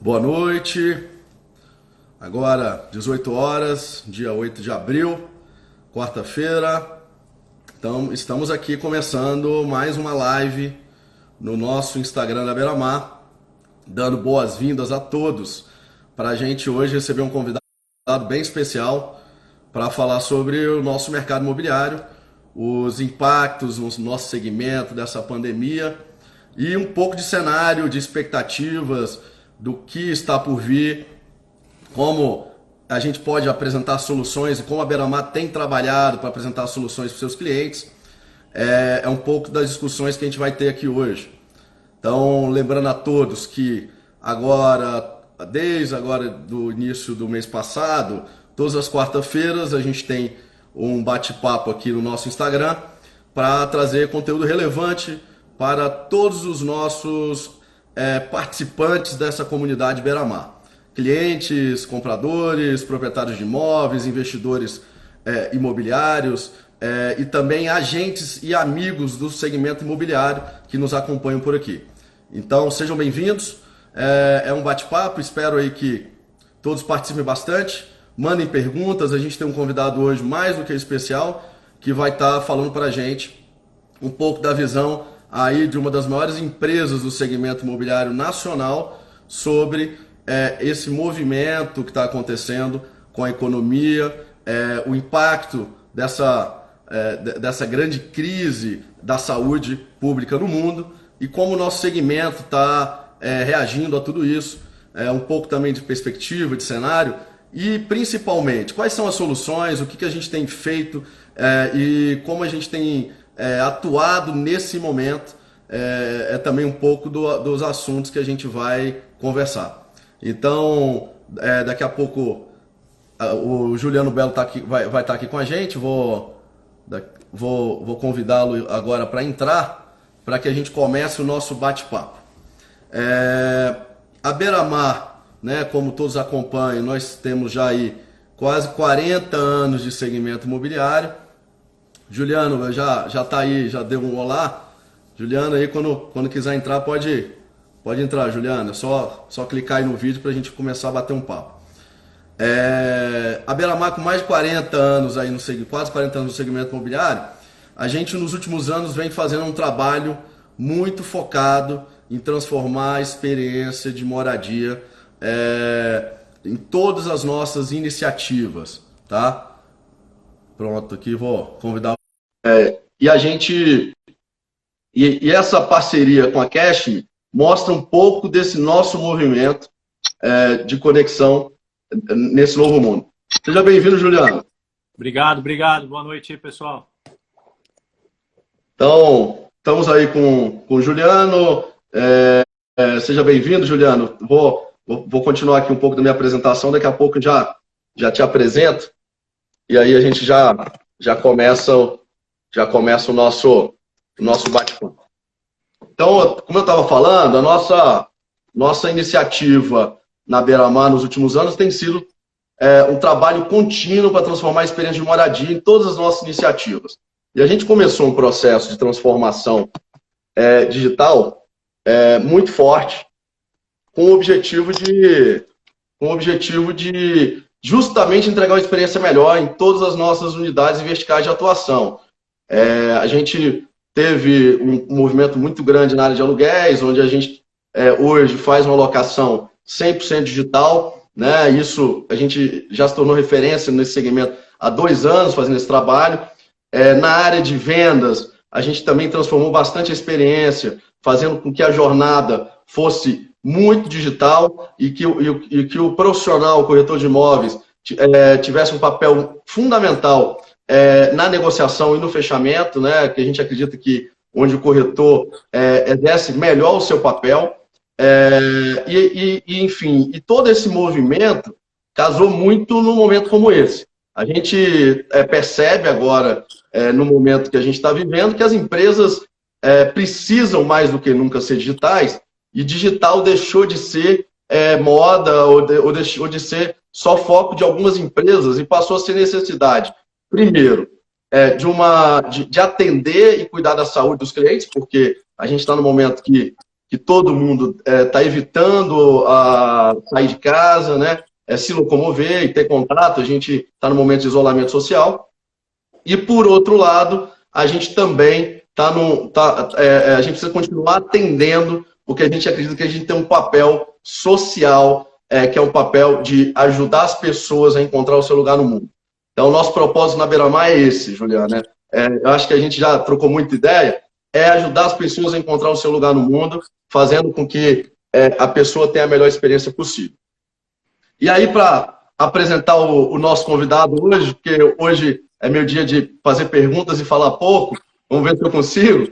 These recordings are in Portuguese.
Boa noite. Agora, 18 horas, dia 8 de abril, quarta-feira. Então, estamos aqui começando mais uma live no nosso Instagram da Beira-Mar, dando boas-vindas a todos para a gente hoje receber um convidado bem especial para falar sobre o nosso mercado imobiliário, os impactos no nosso segmento dessa pandemia e um pouco de cenário, de expectativas do que está por vir, como a gente pode apresentar soluções e como a Beira-Mar tem trabalhado para apresentar soluções para os seus clientes. É um pouco das discussões que a gente vai ter aqui hoje. Então, lembrando a todos que desde agora do início do mês passado, todas as quartas-feiras a gente tem um bate-papo aqui no nosso Instagram para trazer conteúdo relevante para todos os nossos participantes dessa comunidade Beira-Mar. Clientes, compradores, proprietários de imóveis, investidores imobiliários e também agentes e amigos do segmento imobiliário que nos acompanham por aqui. Então sejam bem-vindos, é um bate-papo, espero aí que todos participem bastante, mandem perguntas, a gente tem um convidado hoje mais do que especial que vai estar falando para a gente um pouco da visão aí de uma das maiores empresas do segmento imobiliário nacional sobre esse movimento que está acontecendo com a economia, o impacto dessa grande crise da saúde pública no mundo e como o nosso segmento está reagindo a tudo isso, um pouco também de perspectiva, de cenário e principalmente quais são as soluções, o que a gente tem feito e como a gente tem atuado nesse momento, também um pouco dos assuntos que a gente vai conversar. Então, daqui a pouco o Juliano Belo vai estar aqui com a gente, vou convidá-lo agora para entrar, para que a gente comece o nosso bate-papo. A Beira-Mar, né, como todos acompanham, nós temos já aí quase 40 anos de segmento imobiliário. Juliano já está aí, já deu um olá. Juliano aí, quando quiser entrar, pode entrar, Juliano. É só clicar aí no vídeo para a gente começar a bater um papo. A Beira-Mar, com mais de 40 anos aí quase 40 anos no segmento imobiliário, a gente nos últimos anos vem fazendo um trabalho muito focado em transformar a experiência de moradia em todas as nossas iniciativas, tá? Pronto, aqui vou convidar. E essa parceria com a Cashme mostra um pouco desse nosso movimento de conexão nesse novo mundo. Seja bem-vindo, Juliano. Obrigado. Boa noite, pessoal. Então, estamos aí com o Juliano. Seja bem-vindo, Juliano. Vou continuar aqui um pouco da minha apresentação. Daqui a pouco já te apresento. E aí a gente já começa o nosso bate-papo. Então, como eu estava falando, a nossa iniciativa na Beira-Mar nos últimos anos tem sido um trabalho contínuo para transformar a experiência de moradia em todas as nossas iniciativas. E a gente começou um processo de transformação digital muito forte, com o objetivo de justamente entregar uma experiência melhor em todas as nossas unidades e verticais de atuação. A gente teve um movimento muito grande na área de aluguéis, onde a gente hoje faz uma locação 100% digital, né? Isso a gente já se tornou referência nesse segmento há 2 anos fazendo esse trabalho. Na área de vendas, a gente também transformou bastante a experiência, fazendo com que a jornada fosse muito digital e que o profissional, o corretor de imóveis, tivesse um papel fundamental na negociação e no fechamento, né, que a gente acredita que onde o corretor exerce melhor o seu papel. Enfim, e todo esse movimento casou muito num momento como esse. A gente percebe agora, no momento que a gente está vivendo, que as empresas precisam mais do que nunca ser digitais, e digital deixou de ser moda ou deixou de ser só foco de algumas empresas e passou a ser necessidade, primeiro, de atender e cuidar da saúde dos clientes, porque a gente está no momento que que todo mundo está evitando sair de casa, né? Se locomover e ter contato, a gente está no momento de isolamento social. E, por outro lado, a gente também a gente precisa continuar atendendo, porque a gente acredita que a gente tem um papel social, que é um papel de ajudar as pessoas a encontrar o seu lugar no mundo. Então, o nosso propósito na Beira-Mar é esse, Juliana, né? Eu acho que a gente já trocou muita ideia, ajudar as pessoas a encontrar o seu lugar no mundo, fazendo com que a pessoa tenha a melhor experiência possível. E aí, para apresentar o nosso convidado hoje, porque hoje é meu dia de fazer perguntas e falar pouco, vamos ver se eu consigo.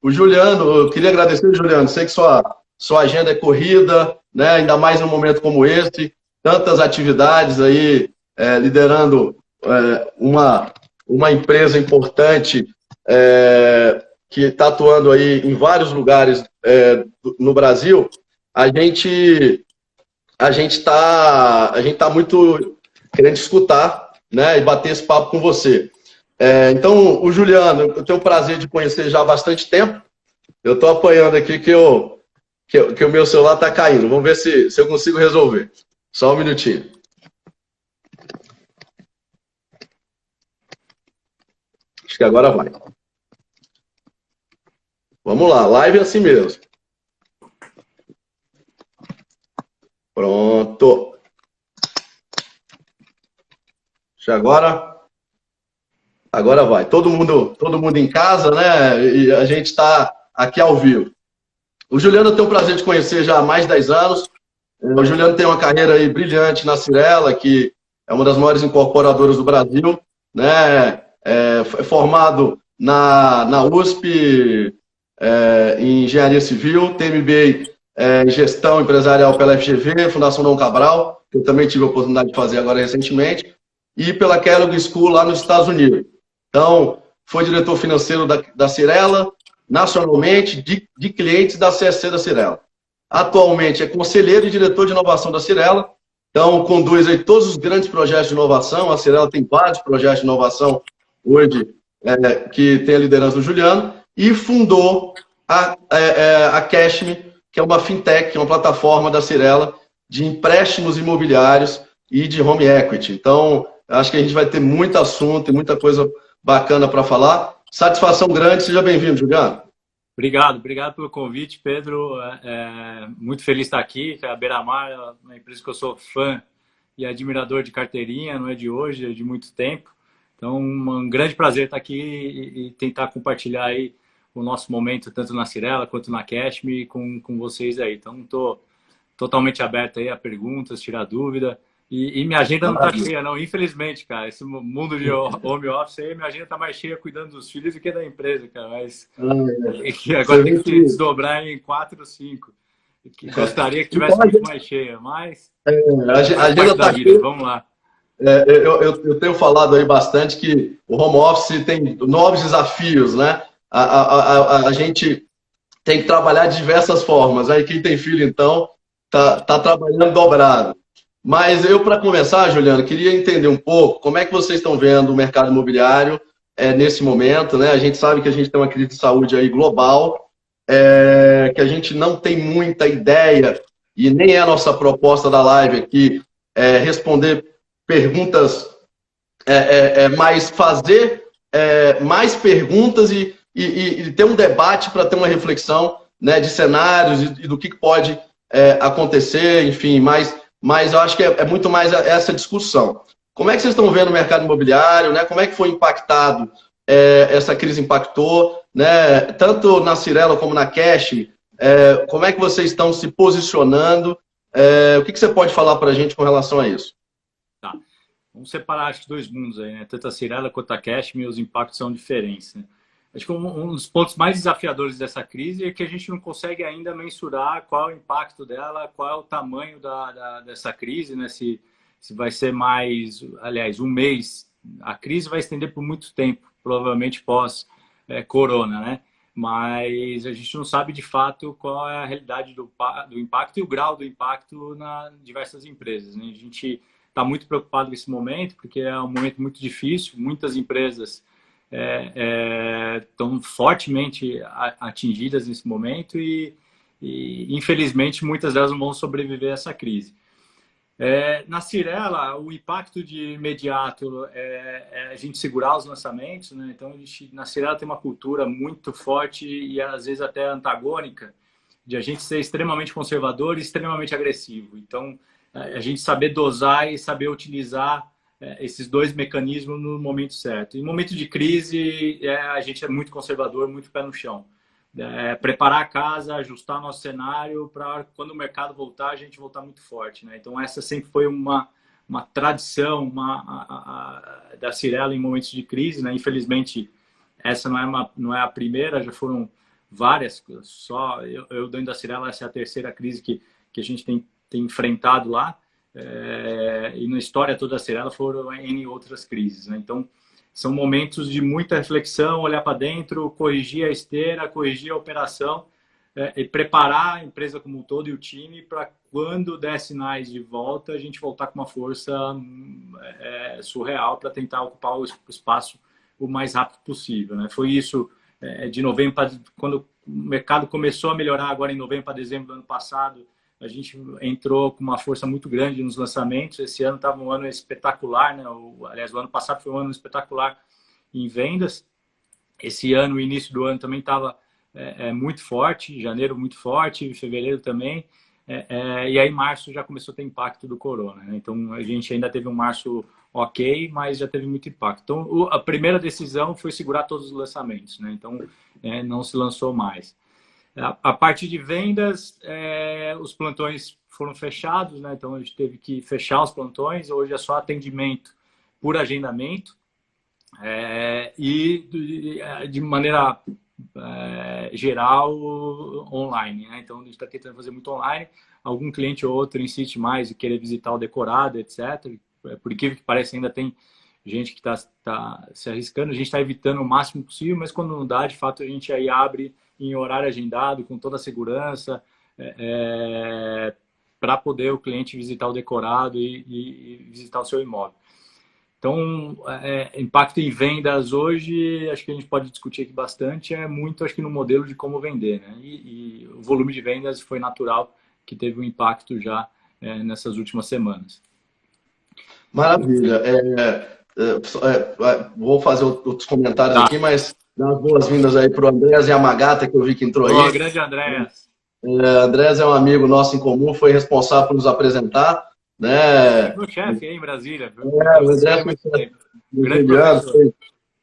O Juliano, eu queria agradecer, Juliano, sei que sua agenda é corrida, né? Ainda mais num momento como esse, tantas atividades aí, liderando uma empresa importante que está atuando aí em vários lugares no Brasil. A gente tá muito querendo escutar, né, e bater esse papo com você. Então, o Juliano, eu tenho o prazer de conhecer já há bastante tempo. Eu estou apanhando aqui que o meu celular está caindo. Vamos ver se eu consigo resolver. Só um minutinho. Acho que agora vai. Vamos lá, live é assim mesmo. Pronto. Agora vai. Todo mundo em casa, né? E a gente está aqui ao vivo. O Juliano eu tenho o prazer de conhecer já há mais de 10 anos. O Juliano tem uma carreira aí brilhante na Cyrela, que é uma das maiores incorporadoras do Brasil, né? Foi formado na USP em Engenharia Civil, tem MBA em Gestão Empresarial pela FGV, Fundação Dom Cabral, que eu também tive a oportunidade de fazer agora recentemente, e pela Kellogg School lá nos Estados Unidos. Então, foi diretor financeiro da Cyrela, nacionalmente, de clientes da CSC da Cyrela. Atualmente é conselheiro e diretor de inovação da Cyrela, então conduz aí todos os grandes projetos de inovação. A Cyrela tem vários projetos de inovação hoje que tem a liderança do Juliano, e fundou a Cashme, que é uma fintech, uma plataforma da Cyrela de empréstimos imobiliários e de home equity. Então, acho que a gente vai ter muito assunto e muita coisa bacana para falar. Satisfação grande, seja bem-vindo, Juliano. Obrigado pelo convite, Pedro. Muito feliz de estar aqui. A Beira-Mar é uma empresa que eu sou fã e admirador de carteirinha, não é de hoje, é de muito tempo. Então, um grande prazer estar aqui e tentar compartilhar aí o nosso momento, tanto na Cyrela quanto na Cashme, com vocês aí. Então, estou totalmente aberto aí a perguntas, tirar dúvida. E minha agenda não está cheia, não. Infelizmente, cara. Esse mundo de home office aí, minha agenda está mais cheia cuidando dos filhos do que da empresa, cara. Mas agora tem que se desdobrar em 4 ou 5. Gostaria que tivesse muito mais cheia, mas a agenda está cheia. Vamos lá. Eu tenho falado aí bastante que o home office tem novos desafios, né? A gente tem que trabalhar de diversas formas. Aí quem tem filho, então, tá trabalhando dobrado. Mas eu, para começar, Juliano, queria entender um pouco como é que vocês estão vendo o mercado imobiliário nesse momento, né? A gente sabe que a gente tem uma crise de saúde aí global, que a gente não tem muita ideia, e nem é a nossa proposta da live aqui, responder perguntas, mas fazer mais perguntas e ter um debate para ter uma reflexão, né, de cenários e do que pode acontecer, enfim, mas eu acho que é muito mais essa discussão. Como é que vocês estão vendo o mercado imobiliário, né? Como é que foi impactado, essa crise impactou, né? Tanto na Cyrela como na Cashme, como é que vocês estão se posicionando? O que você pode falar para a gente com relação a isso? Tá. Vamos separar, acho que 2 mundos aí, né? Tanto a Cyrela quanto a Cashme, os impactos são diferentes, né? Acho que um dos pontos mais desafiadores dessa crise é que a gente não consegue ainda mensurar qual é o impacto dela, qual é o tamanho dessa crise, né? Se vai ser mais, aliás, 1 mês. A crise vai estender por muito tempo, provavelmente pós-corona, né? Mas a gente não sabe de fato qual é a realidade do impacto e o grau do impacto nas diversas empresas, né? A gente está muito preocupado com esse momento, porque é um momento muito difícil. Muitas empresas estão fortemente atingidas nesse momento e, infelizmente, muitas delas não vão sobreviver a essa crise. Na Cyrela, o impacto de imediato é a gente segurar os lançamentos, né? Então, na Cyrela tem uma cultura muito forte e, às vezes, até antagônica, de a gente ser extremamente conservador e extremamente agressivo. Então, a gente saber dosar e saber utilizar esses dois mecanismos no momento certo. Em momento de crise, a gente é muito conservador, muito pé no chão. Preparar a casa, ajustar nosso cenário para quando o mercado voltar, a gente voltar muito forte, né? Então, essa sempre foi uma tradição da Cyrela em momentos de crise, né? Infelizmente, essa não é a primeira, já foram várias. Só eu dentro da Cyrela, essa é a terceira crise que a gente tem enfrentado lá. E na história toda da Cyrela foram N outras crises, né? Então, são momentos de muita reflexão, olhar para dentro, corrigir a esteira, corrigir a operação e preparar a empresa como um todo e o time para quando der sinais de volta, a gente voltar com uma força surreal para tentar ocupar o espaço o mais rápido possível, né? Foi isso de novembro, quando o mercado começou a melhorar agora em novembro para dezembro do ano passado, a gente entrou com uma força muito grande nos lançamentos. Esse ano estava um ano espetacular, né? Aliás, o ano passado foi um ano espetacular em vendas. Esse ano, o início do ano também estava muito forte, janeiro muito forte, fevereiro também. E aí, março já começou a ter impacto do corona, né? Então, a gente ainda teve um março ok, mas já teve muito impacto. Então, a primeira decisão foi segurar todos os lançamentos, né? Então, não se lançou mais. A parte de vendas, os plantões foram fechados, né? Então a gente teve que fechar os plantões. Hoje é só atendimento por agendamento e de maneira geral online, né? Então a gente está tentando fazer muito online. Algum cliente ou outro insiste mais em querer visitar o decorado, etc. Por incrível que pareça, ainda tem gente que está se arriscando. A gente está evitando o máximo possível, mas quando não dá, de fato, a gente aí abre em horário agendado, com toda a segurança, para poder o cliente visitar o decorado e visitar o seu imóvel. Então, impacto em vendas hoje, acho que a gente pode discutir aqui bastante, muito, acho que no modelo de como vender, né? E o volume de vendas foi natural, que teve um impacto já nessas últimas semanas. Maravilha. Vou fazer outros comentários aqui, mas dar as boas-vindas aí para o Andrés Yamagata, que eu vi que entrou aí. Boa, grande Andrés. Andrés é um amigo nosso em comum, foi responsável por nos apresentar, né? Meu chefe aí em Brasília. O Andrés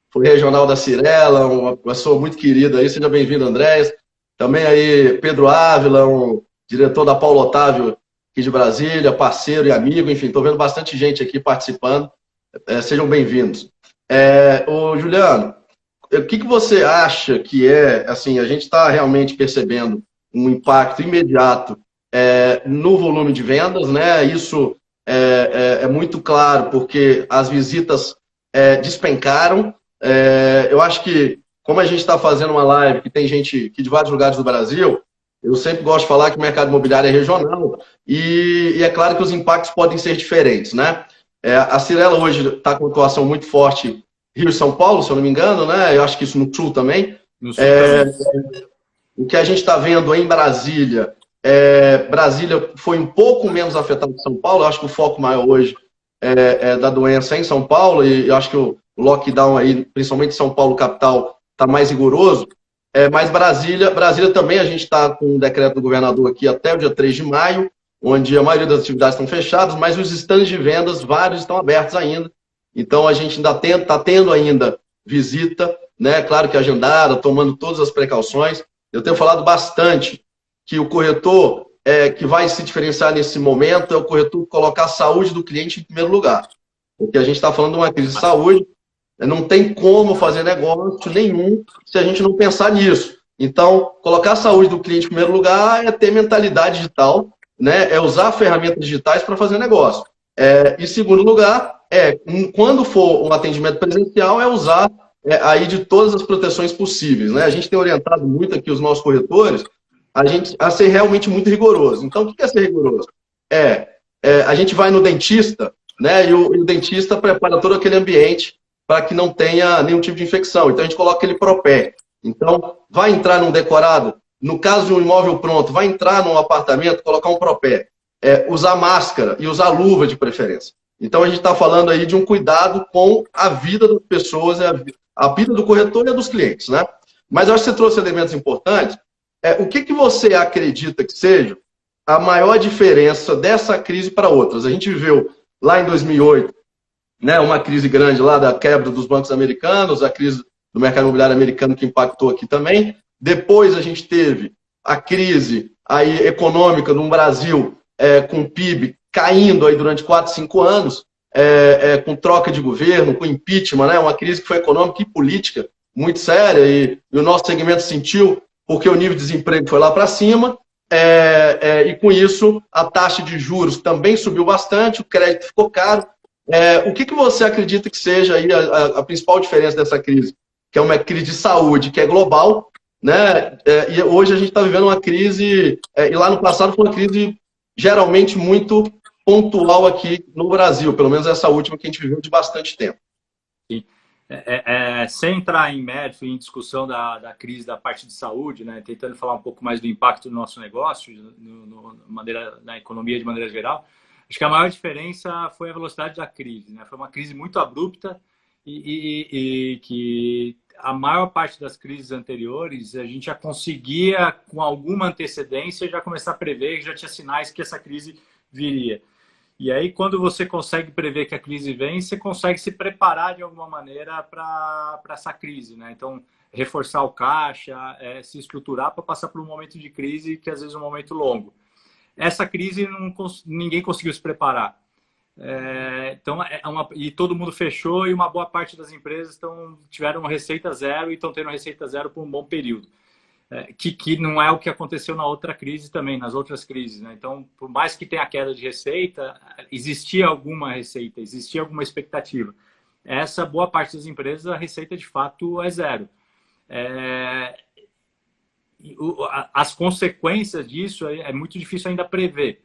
foi regional da Cyrela, uma pessoa muito querida aí. Seja bem-vindo, Andrés. Também aí Pedro Ávila, um diretor da Paulo Otávio aqui de Brasília, parceiro e amigo. Enfim, estou vendo bastante gente aqui participando. Sejam bem-vindos. Juliano, o que você acha que assim, a gente está realmente percebendo um impacto imediato no volume de vendas, né? Isso é muito claro, porque as visitas despencaram. Eu acho que, como a gente está fazendo uma live que tem gente aqui de vários lugares do Brasil, eu sempre gosto de falar que o mercado imobiliário é regional e é claro que os impactos podem ser diferentes, né? A Cyrela hoje está com uma atuação muito forte Rio e São Paulo, se eu não me engano, né? Eu acho que isso no Sul também. No Sul também. O que a gente está vendo em Brasília, Brasília foi um pouco menos afetado que São Paulo. Eu acho que o foco maior hoje da doença é em São Paulo, e eu acho que o lockdown aí, principalmente em São Paulo, capital, está mais rigoroso. Mas Brasília também, a gente está com um decreto do governador aqui até o dia 3 de maio, onde a maioria das atividades estão fechadas, mas os estandes de vendas, vários estão abertos ainda. Então, a gente ainda está tendo ainda visita, né? Claro que agendada, tomando todas as precauções. Eu tenho falado bastante que o corretor que vai se diferenciar nesse momento é o corretor colocar a saúde do cliente em primeiro lugar. Porque a gente está falando de uma crise de saúde, não tem como fazer negócio nenhum se a gente não pensar nisso. Então, colocar a saúde do cliente em primeiro lugar é ter mentalidade digital, né? É usar ferramentas digitais para fazer negócio. Em segundo lugar, quando for um atendimento presencial, usar aí de todas as proteções possíveis, né? A gente tem orientado muito aqui os nossos corretores a ser realmente muito rigoroso. Então, o que é ser rigoroso? A gente vai no dentista, né? E o dentista prepara todo aquele ambiente para que não tenha nenhum tipo de infecção. Então a gente coloca aquele Propé. Então, vai entrar num decorado, no caso de um imóvel pronto, vai entrar num apartamento, colocar um Propé. Usar máscara e usar luva de preferência. Então a gente está falando aí de um cuidado com a vida das pessoas, a vida do corretor e a dos clientes, né? Mas eu acho que você trouxe elementos importantes. O que você acredita que seja a maior diferença dessa crise para outras? A gente viveu lá em 2008, né, uma crise grande lá da quebra dos bancos americanos, a crise do mercado imobiliário americano que impactou aqui também. Depois a gente teve a crise aí econômica no Brasil, com o PIB caindo aí durante 4, 5 anos, com troca de governo, com impeachment, né, uma crise que foi econômica e política muito séria, e o nosso segmento sentiu, porque o nível de desemprego foi lá para cima, e com isso a taxa de juros também subiu bastante, o crédito ficou caro. O que você acredita que seja aí a principal diferença dessa crise? Que é uma crise de saúde, que é global, né? E hoje a gente está vivendo uma crise, e lá no passado foi uma crise geralmente muito pontual aqui no Brasil, pelo menos essa última que a gente viveu de bastante tempo. Sim. Sem entrar em mérito, em discussão da crise da parte de saúde, né, tentando falar um pouco mais do impacto do nosso negócio, na economia de maneira geral, acho que a maior diferença foi a velocidade da crise, né? Foi uma crise muito abrupta e que a maior parte das crises anteriores a gente já conseguia, com alguma antecedência, já começar a prever, já tinha sinais que essa crise viria. E aí, quando você consegue prever que a crise vem, você consegue se preparar de alguma maneira para essa crise, né? Então, reforçar o caixa, se estruturar para passar por um momento de crise que às vezes é um momento longo. Essa crise ninguém conseguiu se preparar. E todo mundo fechou e uma boa parte das empresas tiveram receita zero e estão tendo receita zero por um bom período. Que não é o que aconteceu na outra crise também, nas outras crises, né? Então, por mais que tenha queda de receita, existia alguma receita, existia alguma expectativa. Essa boa parte das empresas, a receita de fato é zero. As consequências disso é muito difícil ainda prever.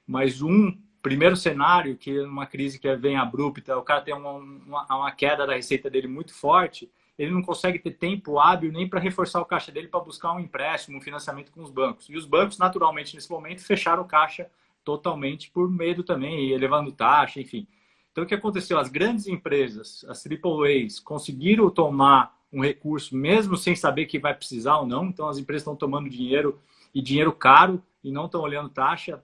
Mas um primeiro cenário, que é uma crise que vem abrupta, o cara tem uma queda da receita dele muito forte, ele não consegue ter tempo hábil nem para reforçar o caixa dele para buscar um empréstimo, um financiamento com os bancos. E os bancos, naturalmente, nesse momento, fecharam o caixa totalmente por medo também, elevando taxa, enfim. Então, o que aconteceu? As grandes empresas, as AAAs, conseguiram tomar um recurso mesmo sem saber que vai precisar ou não. Então, as empresas estão tomando dinheiro, e dinheiro caro, e não estão olhando taxa,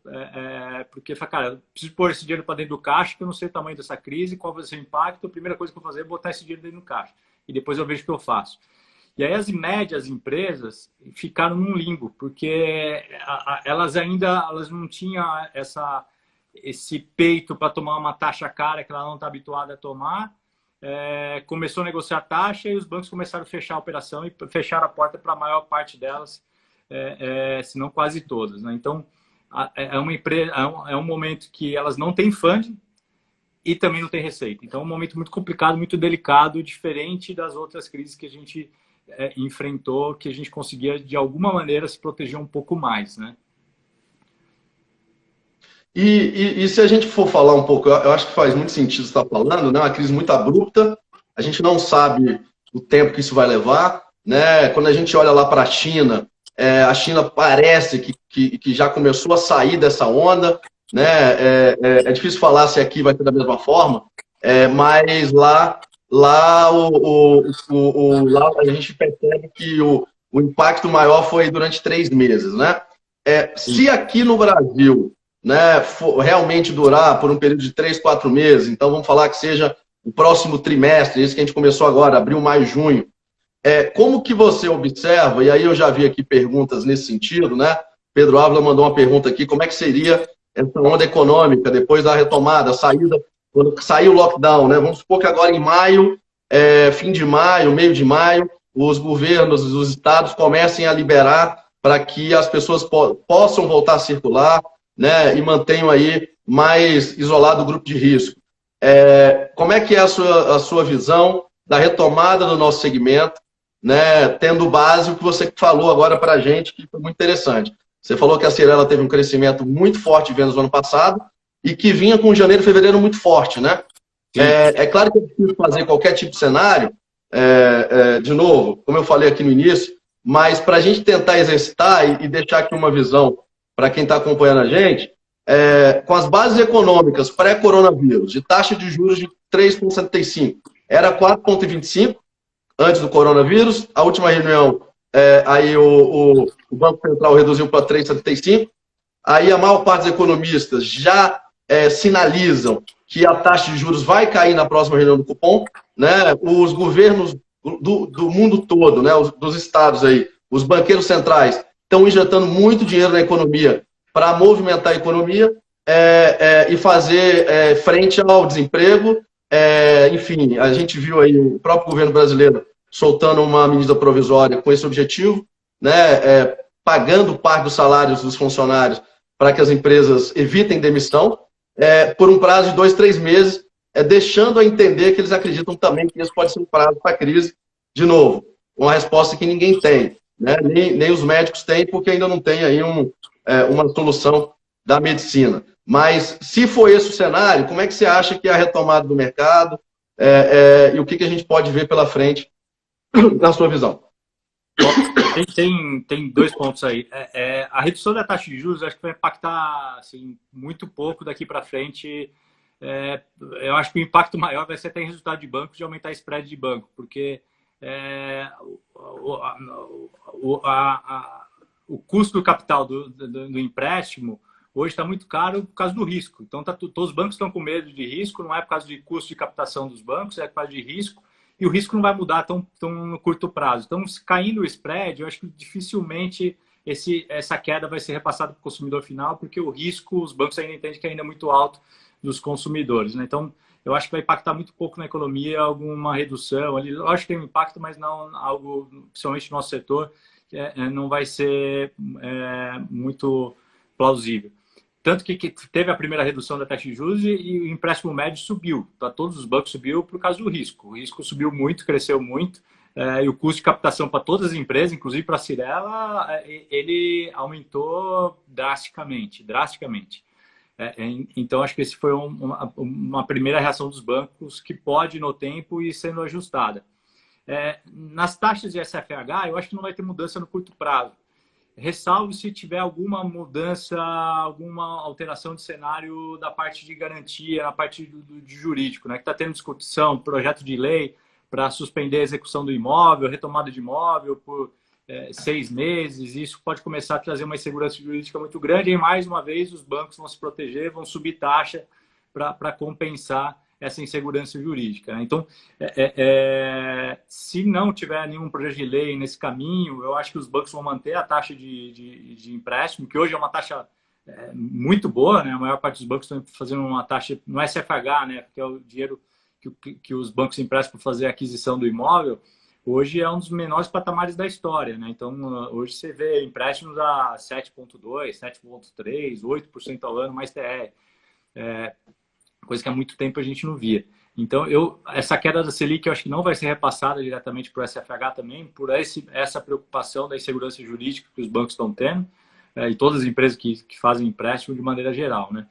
porque, cara, eu preciso pôr esse dinheiro para dentro do caixa, que eu não sei o tamanho dessa crise, qual vai ser o impacto. A primeira coisa que eu vou fazer é botar esse dinheiro dentro do caixa. E depois eu vejo o que eu faço. E aí as médias empresas ficaram num limbo, porque elas não tinham esse peito para tomar uma taxa cara que ela não está habituada a tomar. Começou a negociar a taxa e os bancos começaram a fechar a operação e fecharam a porta para a maior parte delas, se não quase todas, né? Então, é um momento que elas não têm funding e também não tem receita. Então, é um momento muito complicado, muito delicado, diferente das outras crises que a gente enfrentou, que a gente conseguia, de alguma maneira, se proteger um pouco mais, né? E se a gente for falar um pouco, eu acho que faz muito sentido você estar falando, né? Uma crise muito abrupta, a gente não sabe o tempo que isso vai levar, né? Quando a gente olha lá para a China parece que já começou a sair dessa onda, né? É difícil falar se aqui vai ser da mesma forma, mas lá a gente percebe que o impacto maior foi durante 3 meses, né? Se aqui no Brasil, né, for realmente durar por um período de 3, 4 meses, então vamos falar que seja o próximo trimestre, esse que a gente começou agora, abril, maio, junho, como que você observa, e aí eu já vi aqui perguntas nesse sentido, né? Pedro Ávila mandou uma pergunta aqui, como é que seria essa onda econômica depois da retomada, saída, quando sair o lockdown, né? Vamos supor que agora em maio, fim de maio, meio de maio, os governos, os estados comecem a liberar para que as pessoas possam voltar a circular, né? E mantenham aí mais isolado o grupo de risco. Como é que é a sua visão da retomada do nosso segmento, né? Tendo base o que você falou agora para a gente, que foi muito interessante. Você falou que a Cyrela teve um crescimento muito forte de vendas no ano passado e que vinha com janeiro e fevereiro muito forte, né? Sim. É claro que é difícil fazer qualquer tipo de cenário, de novo, como eu falei aqui no início, mas para a gente tentar exercitar e deixar aqui uma visão para quem está acompanhando a gente, com as bases econômicas pré-coronavírus, de taxa de juros de 3,75, era 4,25 antes do coronavírus, a última reunião, aí o Banco Central reduziu para 3,75, aí a maior parte dos economistas já sinalizam que a taxa de juros vai cair na próxima reunião do cupom, né? Os governos do mundo todo, né? Dos estados aí, os banqueiros centrais estão injetando muito dinheiro na economia para movimentar a economia e fazer frente ao desemprego. Enfim, a gente viu aí o próprio governo brasileiro soltando uma medida provisória com esse objetivo, né? Pagando parte dos salários dos funcionários para que as empresas evitem demissão, por um prazo de 2, 3 meses, deixando a entender que eles acreditam também que isso pode ser um prazo para a crise. De novo, uma resposta que ninguém tem, né? Nem os médicos têm, porque ainda não tem aí uma solução da medicina. Mas, se for esse o cenário, como é que você acha que é a retomada do mercado e o que a gente pode ver pela frente, na sua visão? Tem dois pontos aí. A redução da taxa de juros acho que vai impactar assim, muito pouco daqui para frente. Eu acho que o impacto maior vai ser até em resultado de banco, de aumentar a spread de banco, porque o custo do capital do empréstimo hoje está muito caro por causa do risco. Então, todos os bancos estão com medo de risco, não é por causa de custo de captação dos bancos, é por causa de risco. E o risco não vai mudar tão no curto prazo. Então, caindo o spread, eu acho que dificilmente essa queda vai ser repassada para o consumidor final, porque o risco, os bancos ainda entendem que ainda é muito alto dos consumidores, né? Então, eu acho que vai impactar muito pouco na economia, alguma redução ali. Eu acho que tem um impacto, mas não algo, principalmente no nosso setor, não vai ser muito plausível. Tanto que teve a primeira redução da taxa de juros e o empréstimo médio subiu. Para todos os bancos subiu por causa do risco. O risco subiu muito, cresceu muito. E o custo de captação para todas as empresas, inclusive para a Cyrela, ele aumentou drasticamente. Então, acho que esse foi uma primeira reação dos bancos que pode, no tempo, ir sendo ajustada. Nas taxas de SFH, eu acho que não vai ter mudança no curto prazo. Ressalvo se tiver alguma mudança, alguma alteração de cenário da parte de garantia, na parte de jurídico, né? Que está tendo discussão, projeto de lei para suspender a execução do imóvel, retomada de imóvel por 6 meses. Isso pode começar a trazer uma insegurança jurídica muito grande. E, mais uma vez, os bancos vão se proteger, vão subir taxa para compensar essa insegurança jurídica, né? Então, se não tiver nenhum projeto de lei nesse caminho, eu acho que os bancos vão manter a taxa de empréstimo, que hoje é uma taxa muito boa, né? A maior parte dos bancos estão fazendo uma taxa no SFH, né? Que é o dinheiro que os bancos emprestam para fazer a aquisição do imóvel. Hoje é um dos menores patamares da história, né? Então, hoje você vê empréstimos a 7,2%, 7,3%, 8% ao ano, mais TR. Coisa que há muito tempo a gente não via. Então, essa queda da Selic eu acho que não vai ser repassada diretamente para o SFH também, por essa preocupação da insegurança jurídica que os bancos estão tendo, e todas as empresas que fazem empréstimo de maneira geral, né?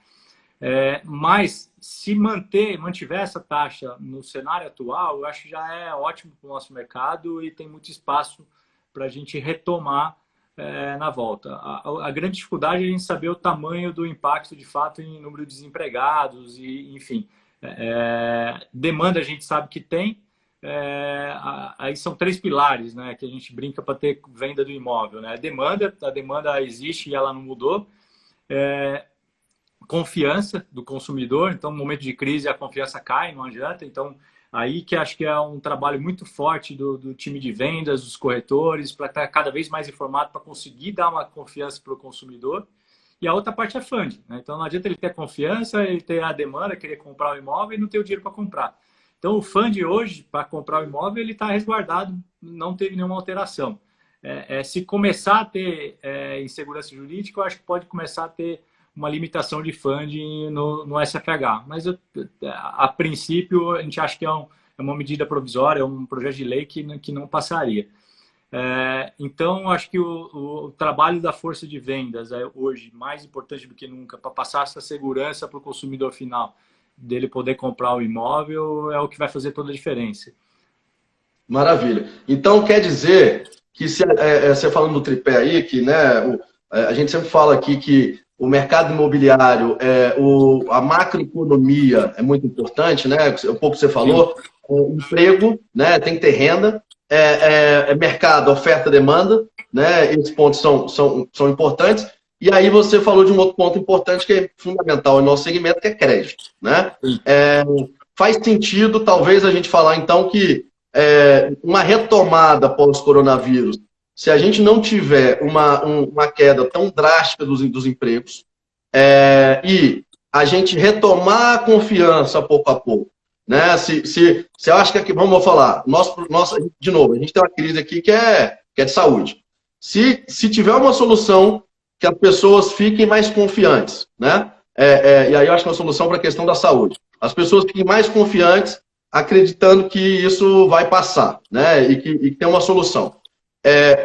Mas, se mantiver essa taxa no cenário atual, eu acho que já é ótimo para o nosso mercado e tem muito espaço para a gente retomar na volta. A grande dificuldade é a gente saber o tamanho do impacto de fato em número de desempregados e, enfim, demanda a gente sabe que tem. Aí são 3 pilares, né, que a gente brinca para ter venda do imóvel, né? A demanda existe e ela não mudou. Confiança do consumidor, então no momento de crise a confiança cai, não adianta. Então aí que acho que é um trabalho muito forte do time de vendas, dos corretores, para estar cada vez mais informado, para conseguir dar uma confiança para o consumidor. E a outra parte é funding, né? Então não adianta ele ter confiança, ele ter a demanda, querer comprar o imóvel e não ter o dinheiro para comprar. Então o funding hoje, para comprar o imóvel, ele está resguardado, não teve nenhuma alteração. Se começar a ter insegurança jurídica, eu acho que pode começar a ter uma limitação de funding no SFH. Mas, a princípio, a gente acha que é uma medida provisória, é um projeto de lei que não passaria. Então, acho que o trabalho da força de vendas é hoje mais importante do que nunca para passar essa segurança para o consumidor final. dele poder comprar o imóvel é o que vai fazer toda a diferença. Maravilha. Então quer dizer que se você falando do tripé aí, que né, a gente sempre fala aqui que o mercado imobiliário, a macroeconomia é muito importante, né? Um pouco você falou, emprego, né? Tem que ter renda, mercado, oferta, demanda, né? Esses pontos são importantes. E aí você falou de um outro ponto importante que é fundamental no nosso segmento, que é crédito, né? Faz sentido, talvez, a gente falar então que uma retomada pós-coronavírus, se a gente não tiver uma queda tão drástica dos empregos e a gente retomar a confiança pouco a pouco, né? Se eu acho que aqui, vamos falar, de novo, a gente tem uma crise aqui que é de saúde. Se tiver uma solução que as pessoas fiquem mais confiantes, né? E aí eu acho que é uma solução para a questão da saúde. As pessoas fiquem mais confiantes, acreditando que isso vai passar, né? E que tem uma solução.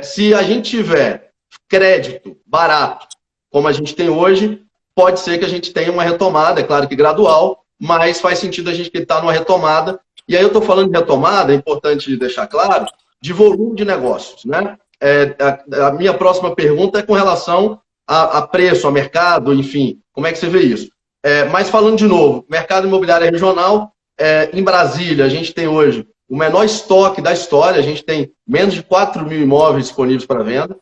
Se a gente tiver crédito barato, como a gente tem hoje, pode ser que a gente tenha uma retomada, é claro que gradual, mas faz sentido a gente estar numa retomada. E aí eu estou falando de retomada, é importante deixar claro, de volume de negócios, né? A minha próxima pergunta é com relação a preço, a mercado, enfim, como é que você vê isso? Mas falando de novo, mercado imobiliário regional, em Brasília, a gente tem hoje o menor estoque da história, a gente tem menos de 4 mil imóveis disponíveis para venda,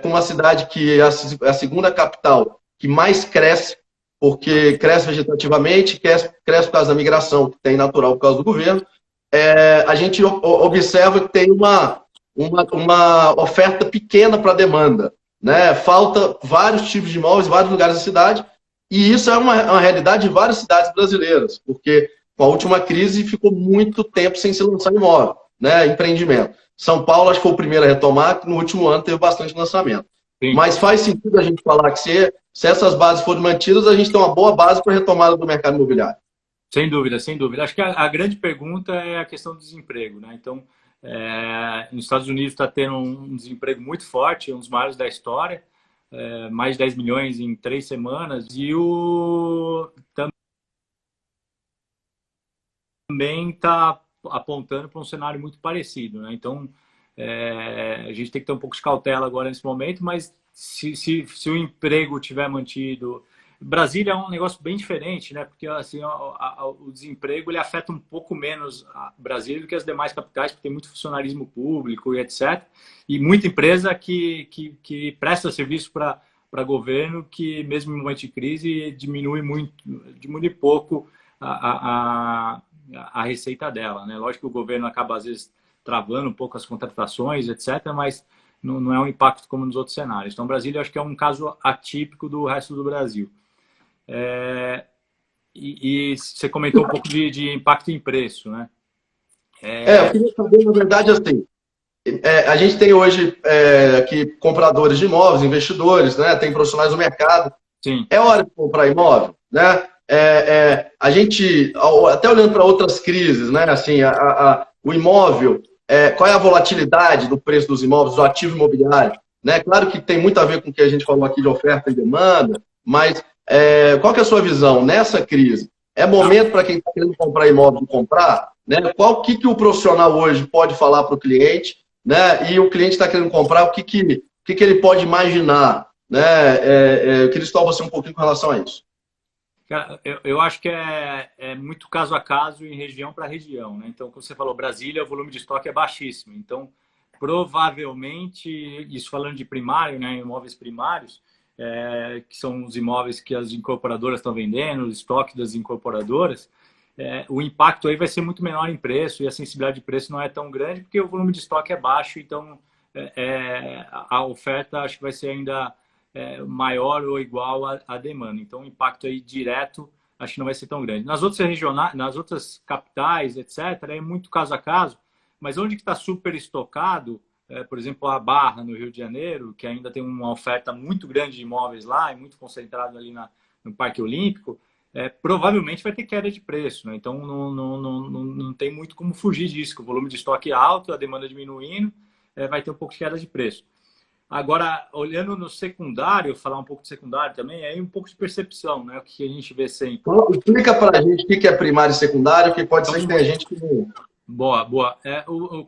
com uma cidade que é a segunda capital que mais cresce, porque cresce vegetativamente, cresce por causa da migração que tem natural por causa do governo. A gente observa que tem uma oferta pequena para a demanda, né? Falta vários tipos de imóveis em vários lugares da cidade, e isso é uma realidade de várias cidades brasileiras, porque com a última crise ficou muito tempo sem se lançar imóvel, né? Empreendimento. São Paulo, acho que foi o primeiro a retomar, que no último ano teve bastante lançamento. Sim. Mas faz sentido a gente falar que se essas bases forem mantidas, a gente tem uma boa base para a retomada do mercado imobiliário. Sem dúvida, sem dúvida. Acho que a grande pergunta é a questão do desemprego, né? Então, nos Estados Unidos está tendo um desemprego muito forte, um dos maiores da história, mais de 10 milhões em 3 semanas, e também está apontando para um cenário muito parecido, né? Então, a gente tem que ter um pouco de cautela agora nesse momento, mas se o emprego tiver mantido... Brasília é um negócio bem diferente, né? Porque assim, o desemprego ele afeta um pouco menos a Brasília do que as demais capitais, porque tem muito funcionarismo público e etc. E muita empresa que presta serviço para governo, que mesmo em momento de crise diminui pouco a receita dela, né? Lógico que o governo acaba às vezes travando um pouco as contratações, etc. Mas não é um impacto como nos outros cenários. Então, Brasília eu acho que é um caso atípico do resto do Brasil. E você comentou um pouco de impacto em preço, né? Eu queria saber, na verdade, assim, a gente tem hoje aqui compradores de imóveis, investidores, né? Tem profissionais do mercado. Sim. É hora de comprar imóvel, né? A gente, até olhando para outras crises, né? Assim, o imóvel, qual é a volatilidade do preço dos imóveis, do ativo imobiliário, né? Claro que tem muito a ver com o que a gente falou aqui de oferta e demanda, mas qual que é a sua visão nessa crise? É momento para quem está querendo comprar imóvel comprar? Né? Que o profissional hoje pode falar para o cliente, né? E o cliente está querendo comprar, o que ele pode imaginar? Né? Eu queria estar você um pouquinho com relação a isso. Eu acho que é muito caso a caso e região para região, né? Então, como você falou, Brasília, o volume de estoque é baixíssimo. Então, provavelmente, isso falando de primário, né? Imóveis primários, que são os imóveis que as incorporadoras estão vendendo, o estoque das incorporadoras, o impacto aí vai ser muito menor em preço e a sensibilidade de preço não é tão grande porque o volume de estoque é baixo, então a oferta acho que vai ser ainda maior ou igual à demanda. Então o impacto aí direto acho que não vai ser tão grande. Nas outras regionais, nas outras capitais, etc., é muito caso a caso, mas onde que está super estocado, por exemplo, a Barra, no Rio de Janeiro, que ainda tem uma oferta muito grande de imóveis lá e muito concentrado ali no Parque Olímpico, provavelmente vai ter queda de preço, né? Então não tem muito como fugir disso, que o volume de estoque é alto, a demanda diminuindo, vai ter um pouco de queda de preço. Agora, olhando no secundário, falar um pouco de secundário também, aí um pouco de percepção, né? O que a gente vê sempre. Então, explica para a gente o que é primário e secundário, que pode ser que tenha gente que... Boa, boa.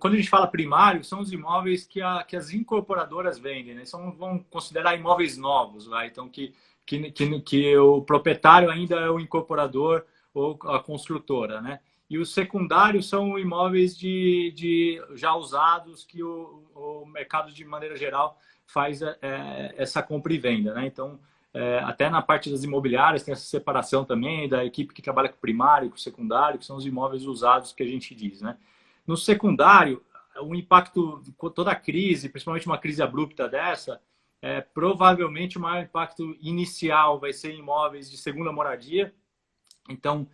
Quando a gente fala primário, são os imóveis que as incorporadoras vendem, né? Vão considerar imóveis novos, vai? Então, que o proprietário ainda é o incorporador ou a construtora, né? E os secundários são imóveis já usados que o mercado, de maneira geral, faz essa compra e venda, né? Então, até na parte das imobiliárias tem essa separação também da equipe que trabalha com primário e com secundário, que são os imóveis usados que a gente diz, né? No secundário, o impacto, toda a crise, principalmente uma crise abrupta dessa, provavelmente o maior impacto inicial vai ser em imóveis de segunda moradia. Então,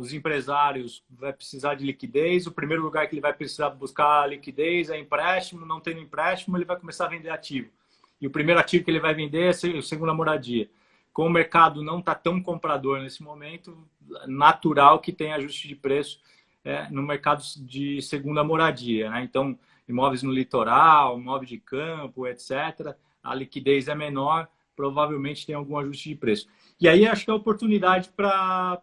os empresários vão precisar de liquidez. O primeiro lugar que ele vai precisar buscar liquidez é empréstimo. Não tendo empréstimo, ele vai começar a vender ativo. E o primeiro ativo que ele vai vender é a segunda moradia. Como o mercado não está tão comprador nesse momento, natural que tenha ajuste de preço no mercado de segunda moradia, né? Então, imóveis no litoral, imóvel de campo, etc., a liquidez é menor, provavelmente tem algum ajuste de preço. E aí acho que é oportunidade para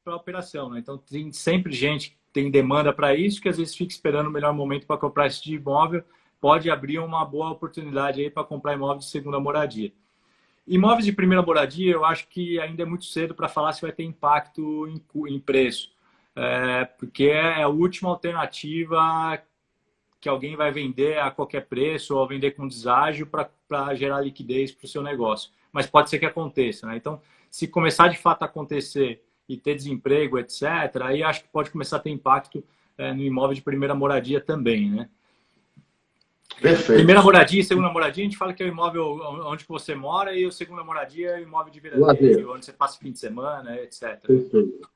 a operação, né? Então, tem sempre gente que tem demanda para isso, que às vezes fica esperando o melhor momento para comprar esse tipo de imóvel, pode abrir uma boa oportunidade aí para comprar imóvel de segunda moradia. Imóveis de primeira moradia, eu acho que ainda é muito cedo para falar se vai ter impacto em preço, porque é a última alternativa que alguém vai vender a qualquer preço ou vender com deságio para gerar liquidez para o seu negócio. Mas pode ser que aconteça, né? Então, se começar de fato a acontecer e ter desemprego, etc., aí acho que pode começar a ter impacto no imóvel de primeira moradia também, né? Perfeito. Primeira moradia e segunda moradia, a gente fala que é o imóvel onde você mora, e a segunda moradia é o imóvel de veraneio, onde você passa o fim de semana, etc. Perfeito.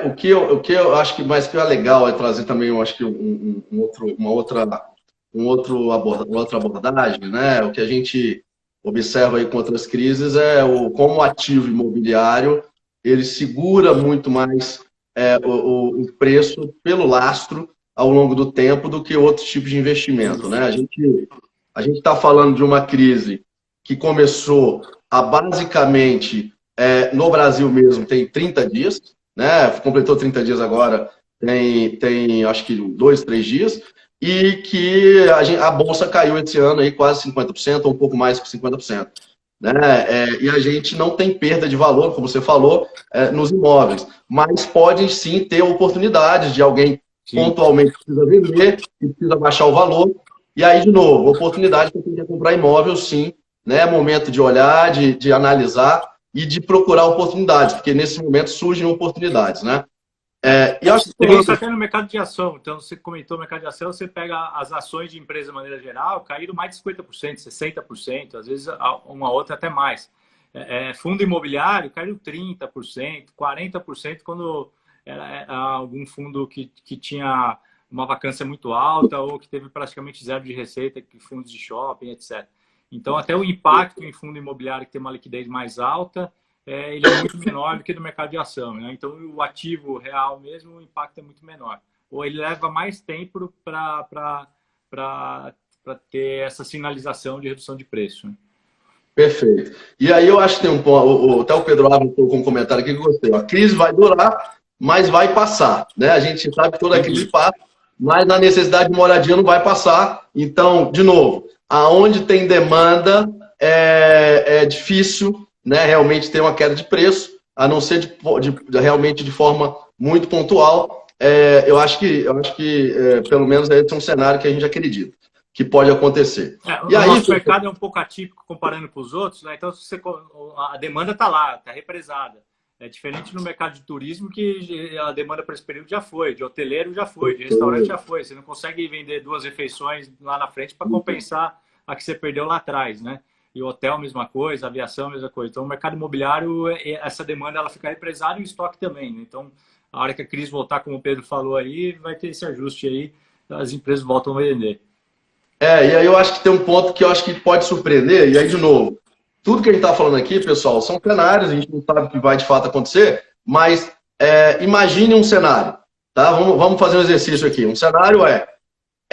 O que eu acho que mais que é legal é trazer também, eu acho que uma outra abordagem, né? O que a gente observa aí com outras crises como o ativo imobiliário ele segura muito mais o preço pelo lastro ao longo do tempo do que outros tipos de investimento, né? A gente está falando de uma crise que começou basicamente no Brasil mesmo tem 30 dias, né? Completou 30 dias agora, tem acho que 2, 3 dias, e que a Bolsa caiu esse ano aí quase 50%, ou um pouco mais que 50%. Né? E a gente não tem perda de valor, como você falou, nos imóveis, mas pode sim ter oportunidades de alguém pontualmente precisa vender e precisa baixar o valor, e aí, de novo, oportunidade para quem quer comprar imóvel, sim, né? Momento de olhar, de analisar e de procurar oportunidades, porque nesse momento surgem oportunidades, né? E acho que isso até no mercado de ação. Então, você comentou o mercado de ação, você pega as ações de empresa de maneira geral, caíram mais de 50%, 60%, às vezes uma outra até mais. Fundo imobiliário caiu 30%, 40% quando era algum fundo que tinha uma vacância muito alta ou que teve praticamente zero de receita, que fundos de shopping, etc. Então, até o impacto em fundo imobiliário que tem uma liquidez mais alta, ele é muito menor do que no mercado de ação, né? Então, o ativo real mesmo, o impacto é muito menor. Ou ele leva mais tempo para ter essa sinalização de redução de preço, né? Perfeito. E aí eu acho que tem um ponto, até o Pedro Ávila colocou um comentário aqui que eu gostei. A crise vai durar, mas vai passar, né? A gente sabe que toda crise passa, mas a necessidade de moradia não vai passar. Então, de novo, aonde tem demanda é difícil, né, realmente ter uma queda de preço, a não ser realmente de forma muito pontual. Eu acho que pelo menos esse é um cenário que a gente acredita que pode acontecer. E aí, nosso mercado é um pouco atípico comparando com os outros, né? Então a demanda está lá, está represada. É diferente no mercado de turismo, que a demanda para esse período já foi, de hoteleiro já foi, de restaurante já foi. Você não consegue vender 2 refeições lá na frente para compensar a que você perdeu lá atrás, né? E o hotel, mesma coisa, a aviação, mesma coisa. Então, o mercado imobiliário, essa demanda, ela fica represada e o estoque também, né? Então, a hora que a crise voltar, como o Pedro falou aí, vai ter esse ajuste aí, as empresas voltam a vender. E aí eu acho que tem um ponto que eu acho que pode surpreender, e aí, de novo, tudo que a gente está falando aqui, pessoal, são cenários, a gente não sabe o que vai de fato acontecer, mas imagine um cenário, tá? Vamos fazer um exercício aqui. Um cenário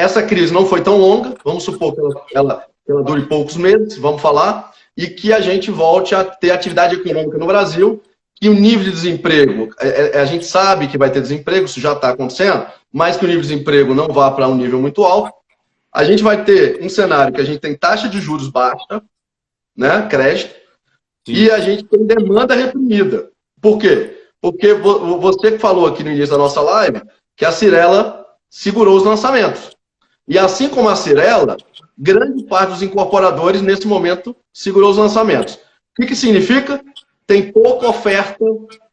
essa crise não foi tão longa, vamos supor que ela dure poucos meses, vamos falar, e que a gente volte a ter atividade econômica no Brasil, que o nível de desemprego, a gente sabe que vai ter desemprego, isso já está acontecendo, mas que o nível de desemprego não vá para um nível muito alto. A gente vai ter um cenário que a gente tem taxa de juros baixa, né, crédito, sim, e a gente tem demanda reprimida. Por quê? Porque você que falou aqui no início da nossa live que a Cyrela segurou os lançamentos. E assim como a Cyrela, grande parte dos incorporadores, nesse momento, segurou os lançamentos. O que significa? Tem pouca oferta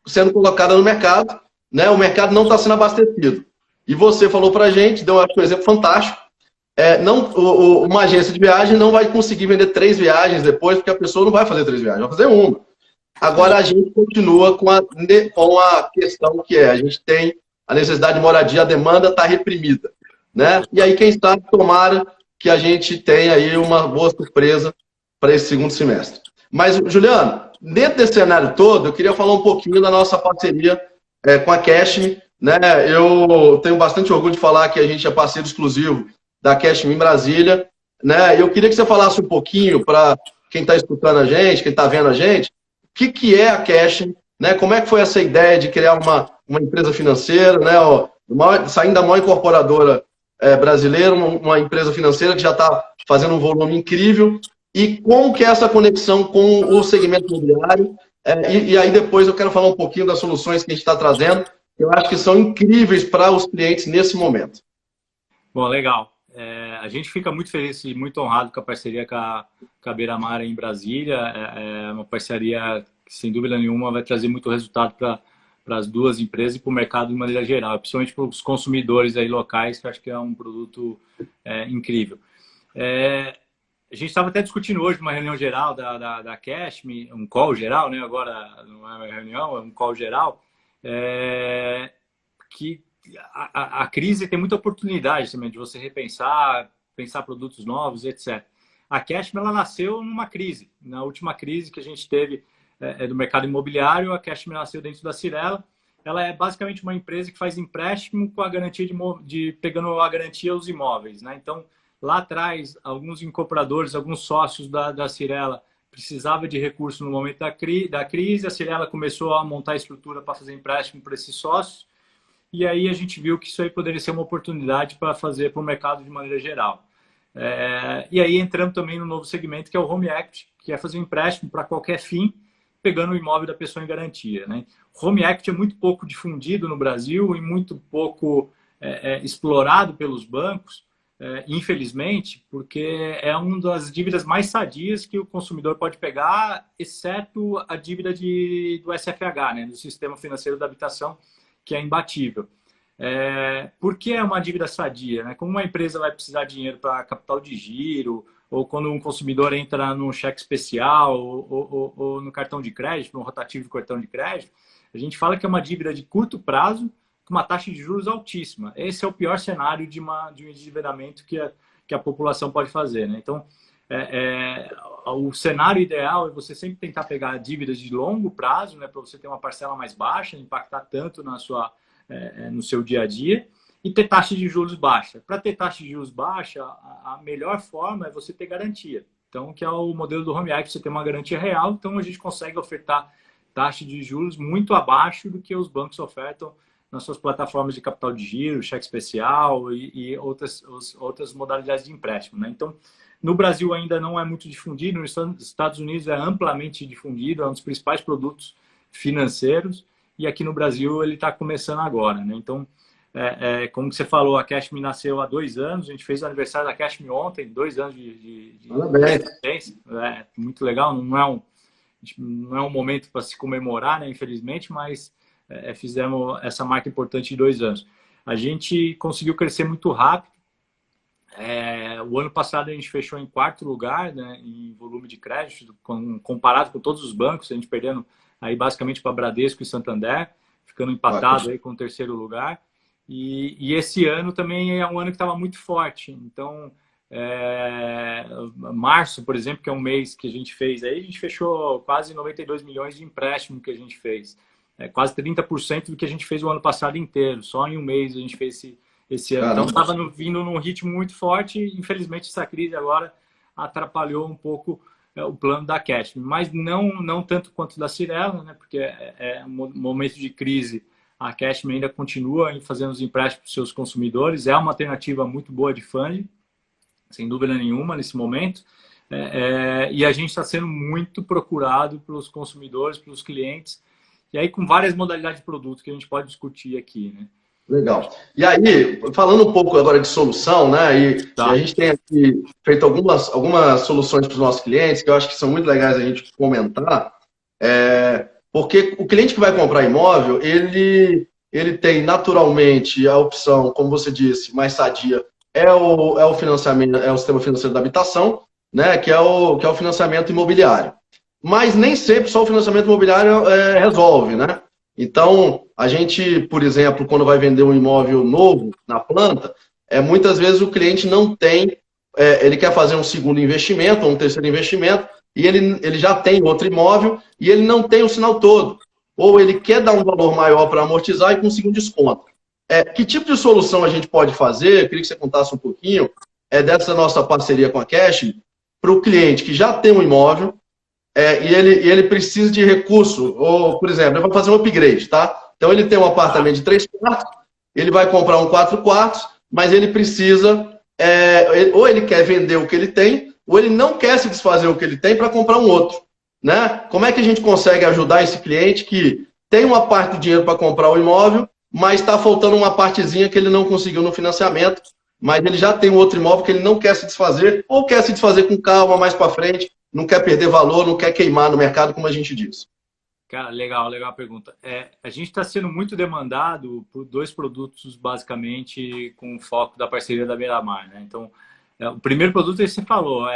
sendo colocada no mercado, né? O mercado não está sendo abastecido. E você falou para a gente, deu um exemplo fantástico, uma agência de viagem não vai conseguir vender 3 viagens depois, porque a pessoa não vai fazer 3 viagens, vai fazer uma. Agora a gente continua com a questão que a gente tem a necessidade de moradia, a demanda está reprimida, né? E aí, quem sabe, tomara que a gente tenha aí uma boa surpresa para esse segundo semestre. Mas, Juliano, dentro desse cenário todo, eu queria falar um pouquinho da nossa parceria com a Cashme, né? Eu tenho bastante orgulho de falar que a gente é parceiro exclusivo da Cashme em Brasília, né? Eu queria que você falasse um pouquinho para quem está escutando a gente, quem está vendo a gente, o que é a Cashme, né? Como é que foi essa ideia de criar uma empresa financeira, né? Saindo da maior incorporadora brasileira, uma empresa financeira que já está fazendo um volume incrível, e como que é essa conexão com o segmento imobiliário, e aí depois eu quero falar um pouquinho das soluções que a gente está trazendo, que eu acho que são incríveis para os clientes nesse momento. Bom, legal. A gente fica muito feliz e muito honrado com a parceria com a Beira-Mar em Brasília. É uma parceria que, sem dúvida nenhuma, vai trazer muito resultado para as duas empresas e para o mercado de maneira geral, principalmente para os consumidores aí locais, que eu acho que é um produto incrível. A gente estava até discutindo hoje numa reunião geral da Cashme, um call geral, né? Agora não é uma reunião, é um call geral, que a crise tem muita oportunidade também de você repensar, pensar produtos novos, etc. A Cashme, ela nasceu numa crise. Na última crise que a gente teve do mercado imobiliário, a Cashme nasceu dentro da Cyrela. Ela é basicamente uma empresa que faz empréstimo com a garantia pegando a garantia aos imóveis, né? Então, lá atrás, alguns incorporadores, alguns sócios da Cyrela precisavam de recursos no momento da crise. A Cyrela começou a montar a estrutura para fazer empréstimo para esses sócios. E aí a gente viu que isso aí poderia ser uma oportunidade para fazer para o mercado de maneira geral. E aí entramos também no novo segmento, que é o Home Equity, que é fazer um empréstimo para qualquer fim, pegando o imóvel da pessoa em garantia, né? Home Equity é muito pouco difundido no Brasil e muito pouco explorado pelos bancos, infelizmente, porque é uma das dívidas mais sadias que o consumidor pode pegar, exceto a dívida do SFH, né? Do Sistema Financeiro da Habitação, que é imbatível. Por que é uma dívida sadia, né? Como uma empresa vai precisar de dinheiro para capital de giro, ou quando um consumidor entra num cheque especial, ou no cartão de crédito, no rotativo de cartão de crédito, a gente fala que é uma dívida de curto prazo com uma taxa de juros altíssima. Esse é o pior cenário de um endividamento que a população pode fazer, né? Então, o cenário ideal é você sempre tentar pegar dívidas de longo prazo, né, para você ter uma parcela mais baixa, não impactar tanto no seu dia a dia, e ter taxa de juros baixa. Para ter taxa de juros baixa, a melhor forma é você ter garantia. Então, que é o modelo do Home Equity, você tem uma garantia real, então a gente consegue ofertar taxa de juros muito abaixo do que os bancos ofertam nas suas plataformas de capital de giro, cheque especial e outras modalidades de empréstimo, né? Então, no Brasil ainda não é muito difundido, nos Estados Unidos é amplamente difundido, é um dos principais produtos financeiros, e aqui no Brasil ele está começando agora, né? Então, como você falou, a Cashme nasceu há 2 anos, a gente fez o aniversário da Cashme ontem, 2 anos de existência, muito legal, não é um momento para se comemorar, né, infelizmente, mas fizemos essa marca importante de 2 anos. A gente conseguiu crescer muito rápido. O ano passado a gente fechou em 4º lugar, né, em volume de crédito, comparado com todos os bancos, a gente perdendo aí basicamente para Bradesco e Santander, ficando empatado aí com o 3º lugar. E esse ano também é um ano que estava muito forte. Então, março, por exemplo, que é um mês que a gente fez, aí a gente fechou quase 92 milhões de empréstimo que a gente fez. Quase 30% do que a gente fez o ano passado inteiro. Só em um mês a gente fez esse ano. Então estava vindo num ritmo muito forte e, infelizmente, essa crise agora atrapalhou um pouco o plano da Cashme, mas não tanto quanto da Cyrela, né? Porque é um momento de crise. A Cashme ainda continua fazendo os empréstimos para os seus consumidores, é uma alternativa muito boa de funding, sem dúvida nenhuma, nesse momento. E a gente está sendo muito procurado pelos consumidores, pelos clientes, e aí com várias modalidades de produto que a gente pode discutir aqui, né? Legal. E aí, falando um pouco agora de solução, né? E a gente tem aqui feito algumas soluções para os nossos clientes que eu acho que são muito legais a gente comentar. Porque o cliente que vai comprar imóvel, ele tem naturalmente a opção, como você disse, mais sadia, é o financiamento, é o sistema financeiro da habitação, né? Que é o financiamento imobiliário. Mas nem sempre só o financiamento imobiliário resolve, né? Então, a gente, por exemplo, quando vai vender um imóvel novo na planta, muitas vezes o cliente não tem, ele quer fazer um segundo investimento, ou um terceiro investimento, e ele já tem outro imóvel e ele não tem o sinal todo. Ou ele quer dar um valor maior para amortizar e conseguir um desconto. Que tipo de solução a gente pode fazer? Eu queria que você contasse um pouquinho dessa nossa parceria com a Cash para o cliente que já tem um imóvel, e ele precisa de recurso, ou, por exemplo, ele vai fazer um upgrade, tá? Então, ele tem um apartamento de 3 quartos, ele vai comprar um 4 quartos, mas ele precisa, ou ele quer vender o que ele tem, ou ele não quer se desfazer o que ele tem para comprar um outro, né? Como é que a gente consegue ajudar esse cliente que tem uma parte do dinheiro para comprar o imóvel, mas está faltando uma partezinha que ele não conseguiu no financiamento, mas ele já tem um outro imóvel que ele não quer se desfazer, ou quer se desfazer com calma mais para frente, não quer perder valor, não quer queimar no mercado, como a gente diz. Cara, legal a pergunta. A gente está sendo muito demandado por 2 produtos, basicamente, com o foco da parceria da Beira-Mar, né? Então, o primeiro produto é você falou,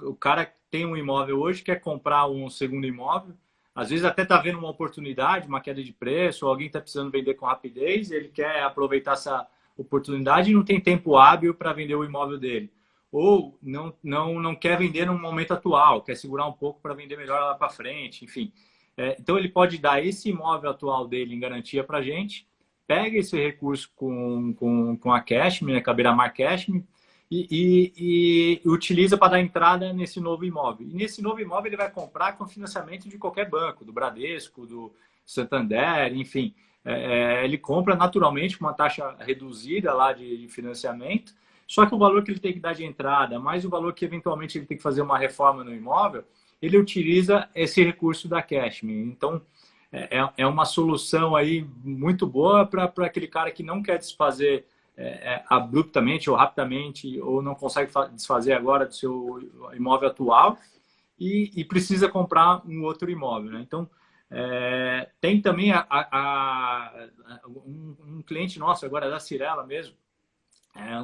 o cara tem um imóvel hoje, quer comprar um segundo imóvel, às vezes até está vendo uma oportunidade, uma queda de preço, ou alguém está precisando vender com rapidez, ele quer aproveitar essa oportunidade e não tem tempo hábil para vender o imóvel dele. Ou não quer vender no momento atual, quer segurar um pouco para vender melhor lá para frente, enfim. Então, ele pode dar esse imóvel atual dele em garantia para a gente, pega esse recurso com a Cashme, né, com a Beira-Mar Cashme, e utiliza para dar entrada nesse novo imóvel. E nesse novo imóvel ele vai comprar com financiamento de qualquer banco, do Bradesco, do Santander, enfim. Ele compra naturalmente com uma taxa reduzida lá de financiamento, só que o valor que ele tem que dar de entrada, mais o valor que eventualmente ele tem que fazer uma reforma no imóvel, ele utiliza esse recurso da Cashme. Então, é uma solução aí muito boa para aquele cara que não quer desfazer abruptamente ou rapidamente, ou não consegue desfazer agora do seu imóvel atual e precisa comprar um outro imóvel, né? Então, tem também um cliente nosso agora da Cyrela mesmo,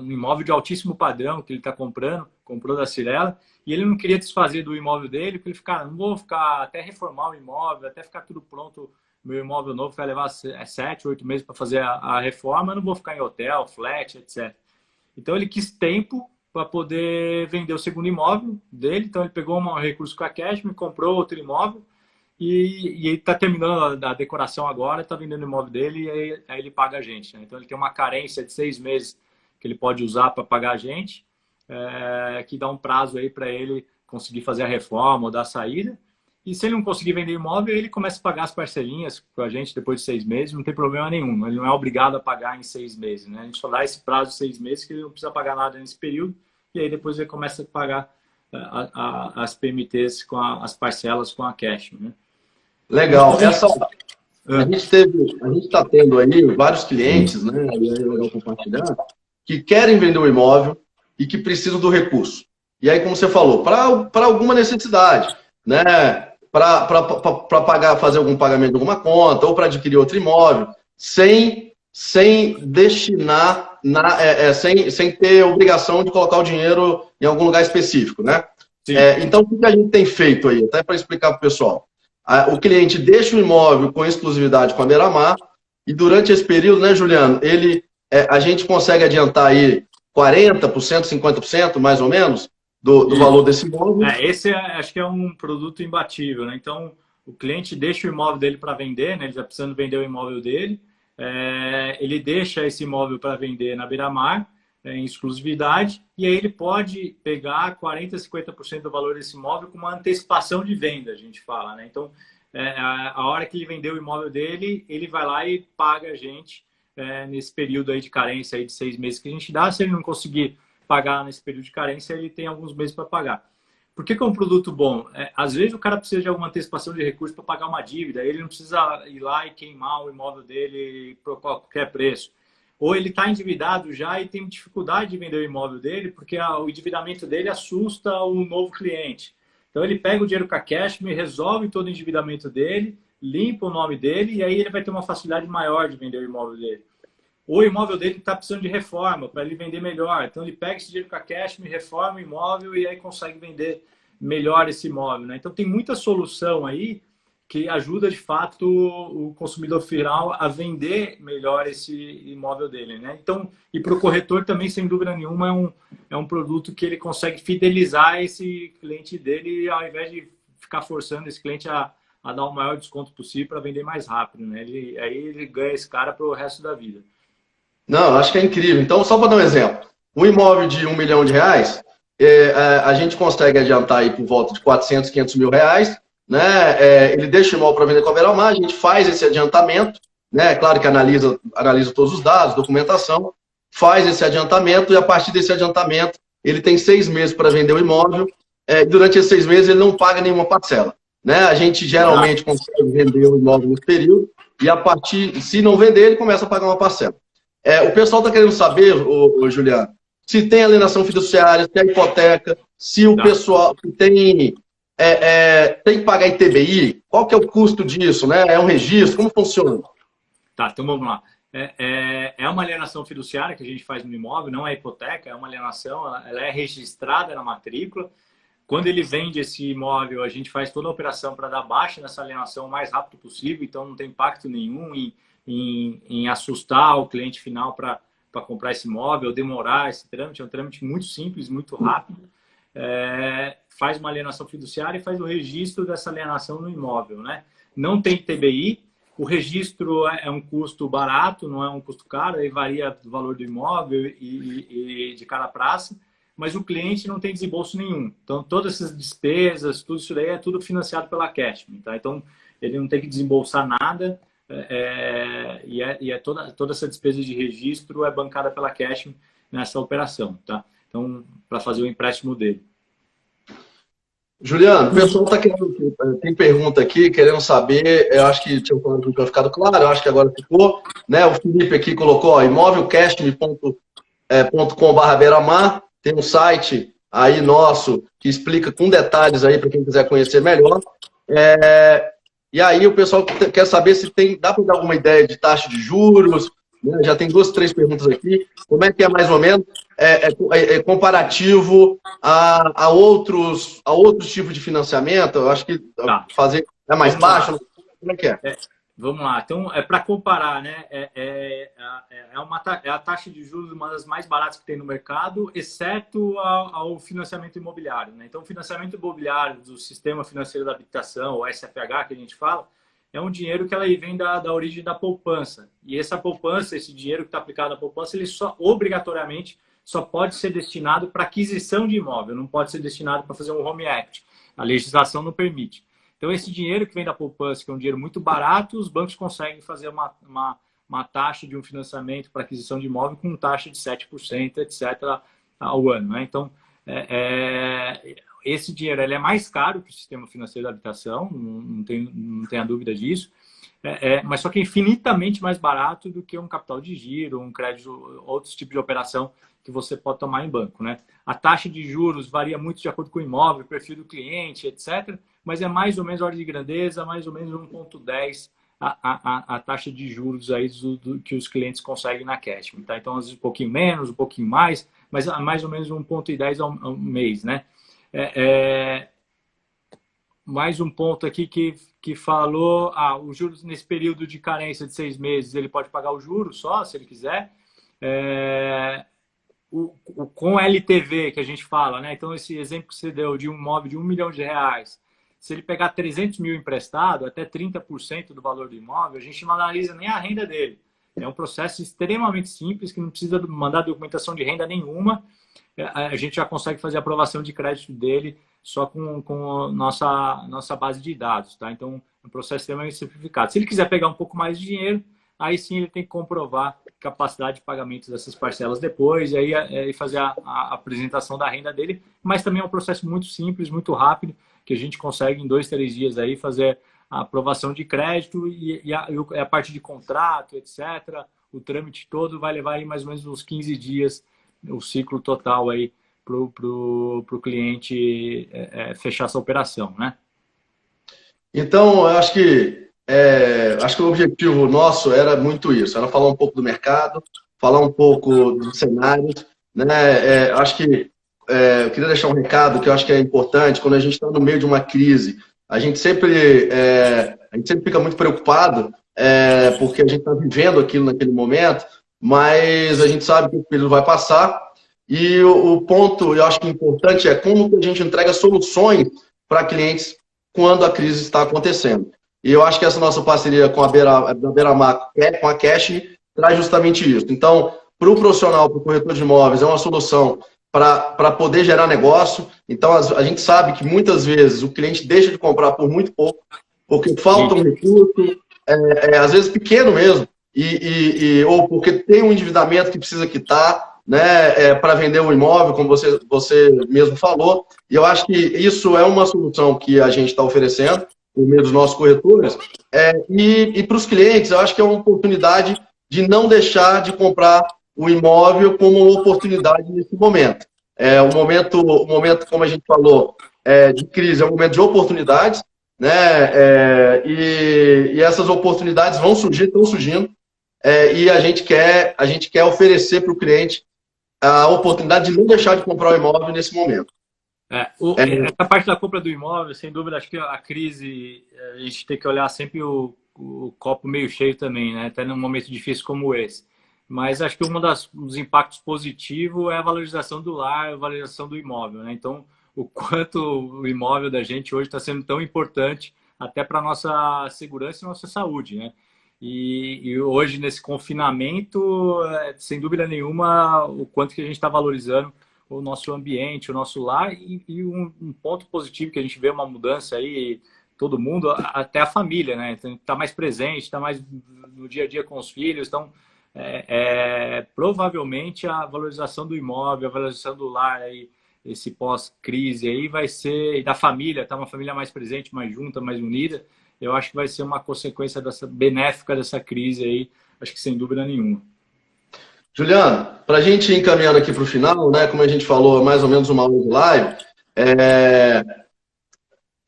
um imóvel de altíssimo padrão que ele está comprou da Cyrela, e ele não queria desfazer do imóvel dele, porque ele fica, não vou ficar até reformar o imóvel, até ficar tudo pronto, meu imóvel novo vai levar 7, 8 meses para fazer a reforma, eu não vou ficar em hotel, flat, etc. Então ele quis tempo para poder vender o segundo imóvel dele, então ele pegou um recurso com a Cashme, comprou outro imóvel, e ele está terminando a decoração agora, está vendendo o imóvel dele, e aí ele paga a gente, né? Então ele tem uma carência de 6 meses que ele pode usar para pagar a gente, que dá um prazo aí para ele conseguir fazer a reforma ou dar a saída. E se ele não conseguir vender imóvel, ele começa a pagar as parcelinhas com a gente depois de 6 meses, não tem problema nenhum. Ele não é obrigado a pagar em 6 meses, né? A gente só dá esse prazo de 6 meses que ele não precisa pagar nada nesse período, e aí depois ele começa a pagar as PMTs com as parcelas com a Cash, né? Legal. A gente está tendo aí vários clientes, né? E é legal compartilhar, que querem vender o imóvel e que precisam do recurso. E aí, como você falou, para alguma necessidade, né? Para pagar, fazer algum pagamento de alguma conta, ou para adquirir outro imóvel, sem destinar, sem ter obrigação de colocar o dinheiro em algum lugar específico, né? Então, o que a gente tem feito aí? Até para explicar para o pessoal. O cliente deixa o imóvel com exclusividade com a Beira-Mar, e durante esse período, né, Juliano, a gente consegue adiantar aí 40%, 50%, mais ou menos, do valor desse imóvel. Esse acho que é um produto imbatível, né? Então, o cliente deixa o imóvel dele para vender, né? Ele está precisando vender o imóvel dele. ele deixa esse imóvel para vender na beira-mar, em exclusividade, e aí ele pode pegar 40%, 50% do valor desse imóvel com uma antecipação de venda, a gente fala, né? Então, a hora que ele vendeu o imóvel dele, ele vai lá e paga a gente nesse período aí de carência aí de 6 meses que a gente dá. Se ele não conseguir pagar nesse período de carência, ele tem alguns meses para pagar. Por que é um produto bom? Às vezes o cara precisa de alguma antecipação de recursos para pagar uma dívida, ele não precisa ir lá e queimar o imóvel dele por qualquer preço. Ou ele está endividado já e tem dificuldade de vender o imóvel dele porque o endividamento dele assusta o novo cliente. Então ele pega o dinheiro com a Cashme, resolve todo o endividamento dele, limpa o nome dele e aí ele vai ter uma facilidade maior de vender o imóvel dele. Ou o imóvel dele está precisando de reforma para ele vender melhor. Então ele pega esse dinheiro com a Cashme, reforma o imóvel e aí consegue vender melhor esse imóvel, né? Então tem muita solução aí que ajuda de fato o consumidor final a vender melhor esse imóvel dele, né? Então, e para o corretor também, sem dúvida nenhuma, é um produto que ele consegue fidelizar esse cliente dele ao invés de ficar forçando esse cliente a dar o maior desconto possível para vender mais rápido, né? Aí ele ganha esse cara para o resto da vida. Não, acho que é incrível. Então, só para dar um exemplo, um imóvel de R$ 1 milhão, a gente consegue adiantar aí por volta de 400, 500 mil reais, né? Ele deixa o imóvel para vender com a beira-mar, a gente faz esse adiantamento, né? Claro que analisa todos os dados, documentação, faz esse adiantamento e a partir desse adiantamento ele tem 6 meses para vender o imóvel. Durante esses 6 meses ele não paga nenhuma parcela, né? A gente geralmente consegue vender o imóvel nesse período e a partir, se não vender, ele começa a pagar uma parcela. O pessoal está querendo saber, Juliano, se tem alienação fiduciária, se é hipoteca, se o pessoal tem que pagar ITBI, qual que é o custo disso, né? É um registro, como funciona? Tá, então vamos lá. É uma alienação fiduciária que a gente faz no imóvel, não é hipoteca, é uma alienação, ela é registrada na matrícula. Quando ele vende esse imóvel, a gente faz toda a operação para dar baixa nessa alienação o mais rápido possível, então não tem impacto nenhum em assustar o cliente final para comprar esse imóvel, demorar esse trâmite. É um trâmite muito simples, muito rápido. Faz uma alienação fiduciária e faz o registro dessa alienação no imóvel, né? Não tem TBI, o registro é um custo barato, não é um custo caro, aí varia do valor do imóvel e de cada praça, mas o cliente não tem desembolso nenhum. Então, todas essas despesas, tudo isso daí é tudo financiado pela Cashme, tá? Então, ele não tem que desembolsar nada, toda essa despesa de registro é bancada pela Cashme nessa operação, tá? Então, para fazer o empréstimo dele. Juliano, o pessoal tem pergunta aqui, querendo saber, eu acho que tinha ficado claro, eu acho que agora ficou, né? O Felipe aqui colocou, imóvelcashme.com.br/beira-mar, tem um site aí nosso que explica com detalhes aí para quem quiser conhecer melhor. E aí o pessoal quer saber se dá para dar alguma ideia de taxa de juros, né? Já tem 2, 3 perguntas aqui. Como é que é mais ou menos? Comparativo a outros tipos de financiamento? Eu acho que fazer é mais baixo. Como é que é? Vamos lá. Então, para comparar, né? É a taxa de juros uma das mais baratas que tem no mercado, exceto ao financiamento imobiliário, né? Então, o financiamento imobiliário do Sistema Financeiro da Habitação, o SFH, que a gente fala, é um dinheiro que ela vem da origem da poupança. E essa poupança, esse dinheiro que está aplicado à poupança, ele obrigatoriamente só pode ser destinado para aquisição de imóvel, não pode ser destinado para fazer um home equity. A legislação não permite. Então, esse dinheiro que vem da poupança, que é um dinheiro muito barato, os bancos conseguem fazer uma taxa de um financiamento para aquisição de imóvel com taxa de 7%, etc., ao ano, né? Então, esse dinheiro ele é mais caro que o sistema financeiro da habitação, não tenha dúvida disso, mas só que é infinitamente mais barato do que um capital de giro, um crédito, outros tipos de operação que você pode tomar em banco, né? A taxa de juros varia muito de acordo com o imóvel, o perfil do cliente, etc., mas é mais ou menos a ordem de grandeza, mais ou menos 1,10 a taxa de juros aí que os clientes conseguem na Cashme, tá? Então, às vezes um pouquinho menos, um pouquinho mais, mas mais ou menos 1,10 ao mês, né? Mais um ponto aqui que falou, os juros nesse período de carência de 6 meses, ele pode pagar o juro só, se ele quiser. Com LTV, que a gente fala, né? Então, esse exemplo que você deu de um imóvel de R$ 1 milhão, se ele pegar 300 mil emprestado, até 30% do valor do imóvel, a gente não analisa nem a renda dele. É um processo extremamente simples, que não precisa mandar documentação de renda nenhuma. A gente já consegue fazer a aprovação de crédito dele só com nossa base de dados, tá? Então, é um processo extremamente simplificado. Se ele quiser pegar um pouco mais de dinheiro, aí sim ele tem que comprovar capacidade de pagamento dessas parcelas depois, e aí fazer a apresentação da renda dele. Mas também é um processo muito simples, muito rápido, que a gente consegue em 2, 3 dias aí fazer a aprovação de crédito e a parte de contrato, etc. O trâmite todo vai levar aí mais ou menos uns 15 dias, o ciclo total aí para o cliente fechar essa operação, né? Então, eu acho que o objetivo nosso era muito isso, era falar um pouco do mercado, falar um pouco dos cenários, né? Acho que eu queria deixar um recado que eu acho que é importante, quando a gente está no meio de uma crise, a gente sempre fica muito preocupado, porque a gente está vivendo aquilo naquele momento, mas a gente sabe que o período vai passar, e o ponto, eu acho que importante é como que a gente entrega soluções para clientes quando a crise está acontecendo. E eu acho que essa nossa parceria com a Beira-Mar, com a Cash, traz justamente isso. Então, para o profissional, para o corretor de imóveis, é uma solução para poder gerar negócio. Então, a gente sabe que muitas vezes o cliente deixa de comprar por muito pouco, porque falta um recurso, às vezes pequeno mesmo, ou porque tem um endividamento que precisa quitar, né, para vender o imóvel, como você mesmo falou. E eu acho que isso é uma solução que a gente está oferecendo por meio dos nossos corretores. E para os clientes, eu acho que é uma oportunidade de não deixar de comprar o imóvel como uma oportunidade nesse momento. O momento, como a gente falou, de crise, é um momento de oportunidades, né? E essas oportunidades vão surgir, estão surgindo, e a gente quer oferecer para o cliente a oportunidade de não deixar de comprar o imóvel nesse momento. Essa parte da compra do imóvel, sem dúvida, acho que a crise, a gente tem que olhar sempre o copo meio cheio também, né? Até num momento difícil como esse. Mas acho que dos impactos positivos é a valorização do lar, a valorização do imóvel, né? Então, o quanto o imóvel da gente hoje está sendo tão importante até para a nossa segurança e nossa saúde, né? E hoje, nesse confinamento, sem dúvida nenhuma, o quanto que a gente está valorizando o nosso ambiente, o nosso lar, e um ponto positivo que a gente vê uma mudança aí, todo mundo, até a família, né? Então, tá mais presente, está mais no dia a dia com os filhos, então provavelmente a valorização do imóvel, a valorização do lar aí, esse pós-crise aí vai ser, e da família, tá uma família mais presente, mais junta, mais unida, eu acho que vai ser uma consequência benéfica dessa crise aí, acho que sem dúvida nenhuma. Juliano, para a gente ir encaminhando aqui para o final, né, como a gente falou, mais ou menos uma hora de live,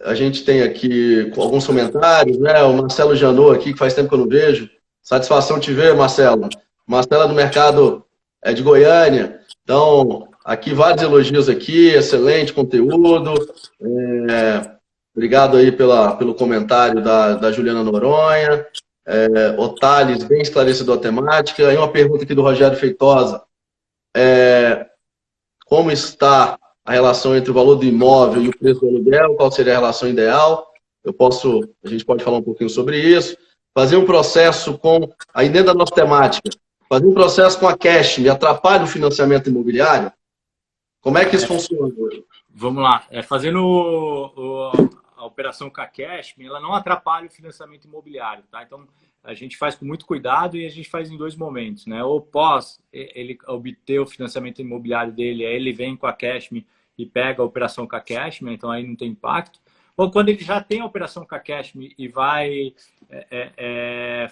a gente tem aqui alguns comentários, né, o Marcelo Janot aqui, que faz tempo que eu não vejo, satisfação te ver, Marcelo. Marcelo é do mercado de Goiânia, então, aqui vários elogios aqui, excelente conteúdo, obrigado aí pelo comentário da Juliana Noronha. Otales, bem esclarecedor a temática. Aí uma pergunta aqui do Rogério Feitosa. Como está a relação entre o valor do imóvel e o preço do aluguel? Qual seria a relação ideal? A gente pode falar um pouquinho sobre isso. Fazer um processo aí dentro da nossa temática, fazer um processo com a Cash me atrapalha o financiamento imobiliário? Como é que isso funciona hoje? Vamos lá. Fazendo a operação com a Cash, ela não atrapalha o financiamento imobiliário, tá? Então, a gente faz com muito cuidado e a gente faz em 2 momentos, né? Ou pós ele obter o financiamento imobiliário dele, aí ele vem com a Cashme e pega a operação com a Cashme, então aí não tem impacto. Ou quando ele já tem a operação com a Cashme e vai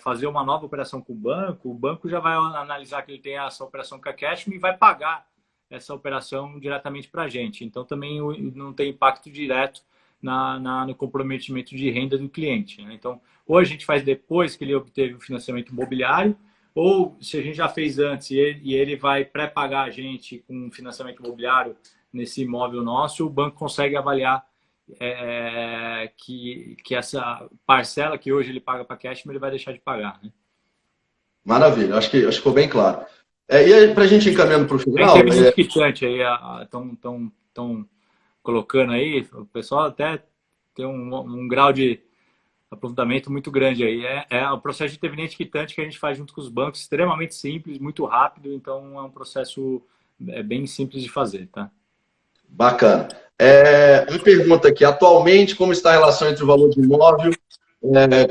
fazer uma nova operação com o banco já vai analisar que ele tem essa operação com a Cashme e vai pagar essa operação diretamente para a gente. Então também não tem impacto direto no comprometimento de renda do cliente, né? Então, ou a gente faz depois que ele obteve o financiamento imobiliário, ou se a gente já fez antes e ele vai pré-pagar a gente com financiamento imobiliário nesse imóvel nosso, o banco consegue avaliar que essa parcela que hoje ele paga para a Cash, ele vai deixar de pagar, né? Maravilha, acho que ficou bem claro. E para a gente ir caminhando para o final... Tem muito quitante aí, estão colocando aí, o pessoal até tem um grau de aprofundamento muito grande aí. É o processo de interveniente quitante que a gente faz junto com os bancos, extremamente simples, muito rápido, então é um processo bem simples de fazer, tá? Bacana. Uma pergunta aqui, atualmente, como está a relação entre o valor de imóvel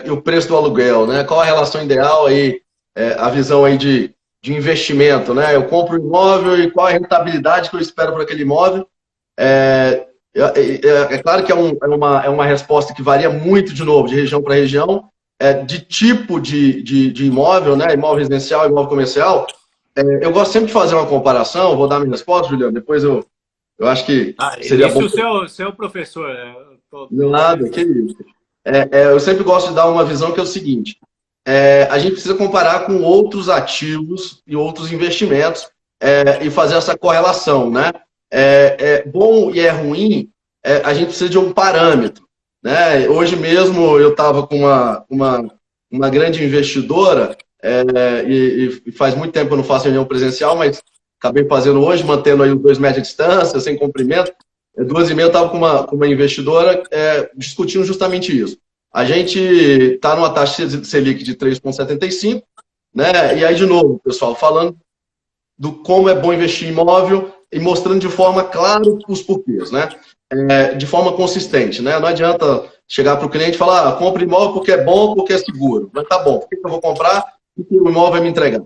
e o preço do aluguel, né? Qual a relação ideal aí, a visão aí de investimento, né? Eu compro um imóvel e qual a rentabilidade que eu espero para aquele imóvel? É claro que é uma resposta que varia muito, de novo, de região para região, de tipo de imóvel, né? Imóvel residencial, imóvel comercial. Eu gosto sempre de fazer uma comparação, vou dar minha resposta, Juliano, depois eu acho que seria bom. Isso o seu professor, né? Nada, que isso. Eu sempre gosto de dar uma visão que é o seguinte: a gente precisa comparar com outros ativos e outros investimentos e fazer essa correlação, né? É bom e é ruim, a gente precisa de um parâmetro, né? Hoje mesmo eu estava com uma grande investidora e faz muito tempo que eu não faço reunião presencial, mas acabei fazendo hoje, mantendo aí os 2 metros de distância, sem comprimento. 2h30 eu estava com uma investidora discutindo justamente isso. A gente está numa taxa de Selic de 3,75, né? E aí, de novo, pessoal, falando do como é bom investir em imóvel e mostrando de forma clara os porquês, né? De forma consistente, né? Não adianta chegar para o cliente e falar, compre imóvel porque é bom, porque é seguro. Mas tá bom, por que eu vou comprar? Porque o imóvel vai me entregar.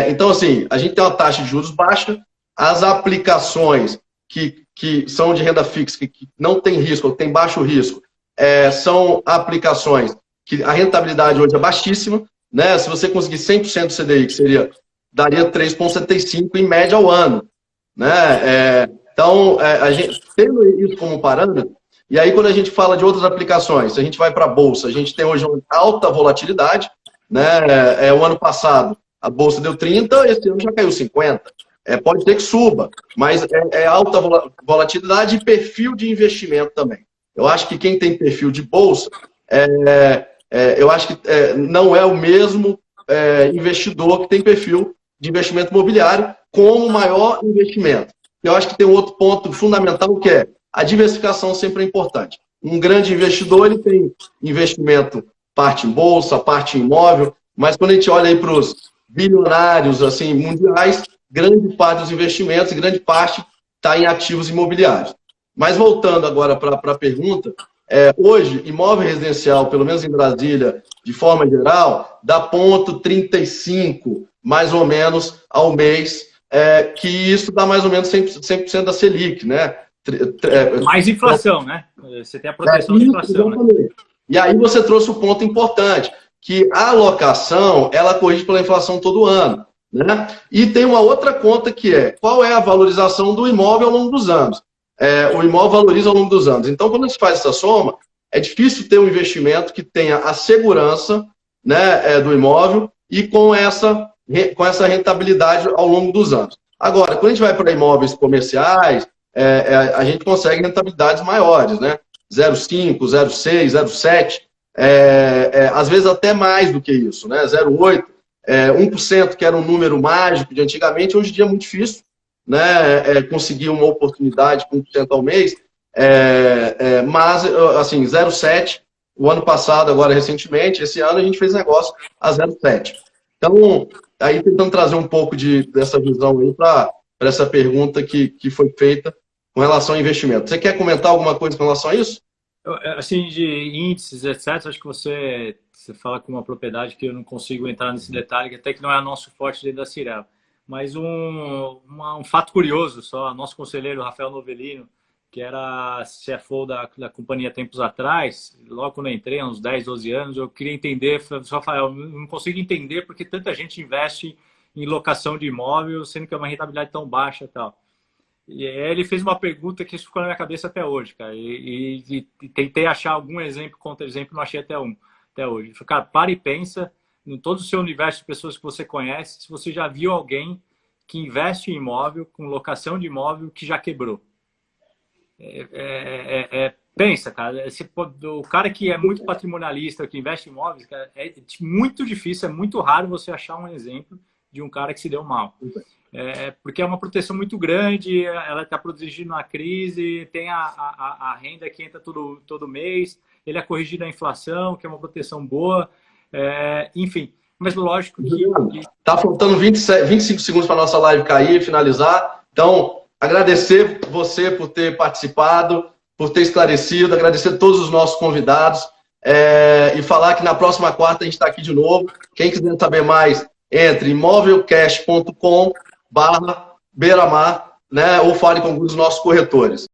Então, assim, a gente tem uma taxa de juros baixa, as aplicações que são de renda fixa, que não tem risco, tem baixo risco, são aplicações que a rentabilidade hoje é baixíssima, né? Se você conseguir 100% do CDI, que daria 3,75 em média ao ano, né? Então, a gente tendo isso como parâmetro, e aí quando a gente fala de outras aplicações, se a gente vai para a Bolsa, a gente tem hoje uma alta volatilidade, né? O ano passado a Bolsa deu 30, esse ano já caiu 50. Pode ter que suba, mas alta volatilidade e perfil de investimento também. Eu acho que quem tem perfil de bolsa, eu acho que não é o mesmo investidor que tem perfil de investimento imobiliário como maior investimento. Eu acho que tem um outro ponto fundamental, que é a diversificação sempre é importante. Um grande investidor, ele tem investimento, parte em bolsa, parte em imóvel, mas quando a gente olha aí para os bilionários assim, mundiais, grande parte dos investimentos e grande parte está em ativos imobiliários. Mas voltando agora para a pergunta, hoje, imóvel residencial, pelo menos em Brasília, de forma geral, dá 0,35, mais ou menos, ao mês, que isso dá mais ou menos 100% da Selic, né? Mais inflação, né? Você tem a proteção da inflação, né? E aí você trouxe um ponto importante, que a alocação, ela corrige pela inflação todo ano, né? E tem uma outra conta que qual é a valorização do imóvel ao longo dos anos. O imóvel valoriza ao longo dos anos. Então, quando a gente faz essa soma, é difícil ter um investimento que tenha a segurança, né, do imóvel e com essa rentabilidade ao longo dos anos. Agora, quando a gente vai para imóveis comerciais, a gente consegue rentabilidades maiores, né? 0,5, 0,6, 0,7, às vezes até mais do que isso, né? 0,8, 1%, que era um número mágico de antigamente, hoje em dia é muito difícil, né? Conseguir uma oportunidade com 1% ao mês, mas, assim, 0,7, o ano passado, agora recentemente, esse ano a gente fez negócio a 0,7. Então, aí tentando trazer um pouco dessa visão aí para essa pergunta que foi feita com relação ao investimento. Você quer comentar alguma coisa com relação a isso? Assim, de índices, etc., acho que você fala com uma propriedade que eu não consigo entrar nesse detalhe, que até que não é nosso forte dentro da Cirela. Mas um fato curioso só, nosso conselheiro Rafael Novelino, que era CFO da companhia tempos atrás, logo quando eu entrei, há uns 10, 12 anos, eu queria entender, Rafael, eu não consigo entender porque tanta gente investe em locação de imóvel, sendo que é uma rentabilidade tão baixa e tal. E aí ele fez uma pergunta que ficou na minha cabeça até hoje, cara, e tentei achar algum exemplo, contra-exemplo, não achei até hoje. Ele falou, cara, para e pensa em todo o seu universo de pessoas que você conhece, se você já viu alguém que investe em imóvel, com locação de imóvel, que já quebrou. Pensa, cara, o cara que é muito patrimonialista, que investe em imóveis, cara, é muito difícil, é muito raro você achar um exemplo de um cara que se deu mal. porque é uma proteção muito grande, ela está protegendo a crise, tem a renda que entra todo mês, ele é corrigido a inflação, que é uma proteção boa, enfim. Mas lógico que... Tá faltando 25 segundos para a nossa live cair, finalizar. Então, agradecer você por ter participado, por ter esclarecido, agradecer a todos os nossos convidados e falar que na próxima quarta a gente está aqui de novo. Quem quiser saber mais, entre imovelcash.com/Beiramar, né, ou fale com alguns dos nossos corretores.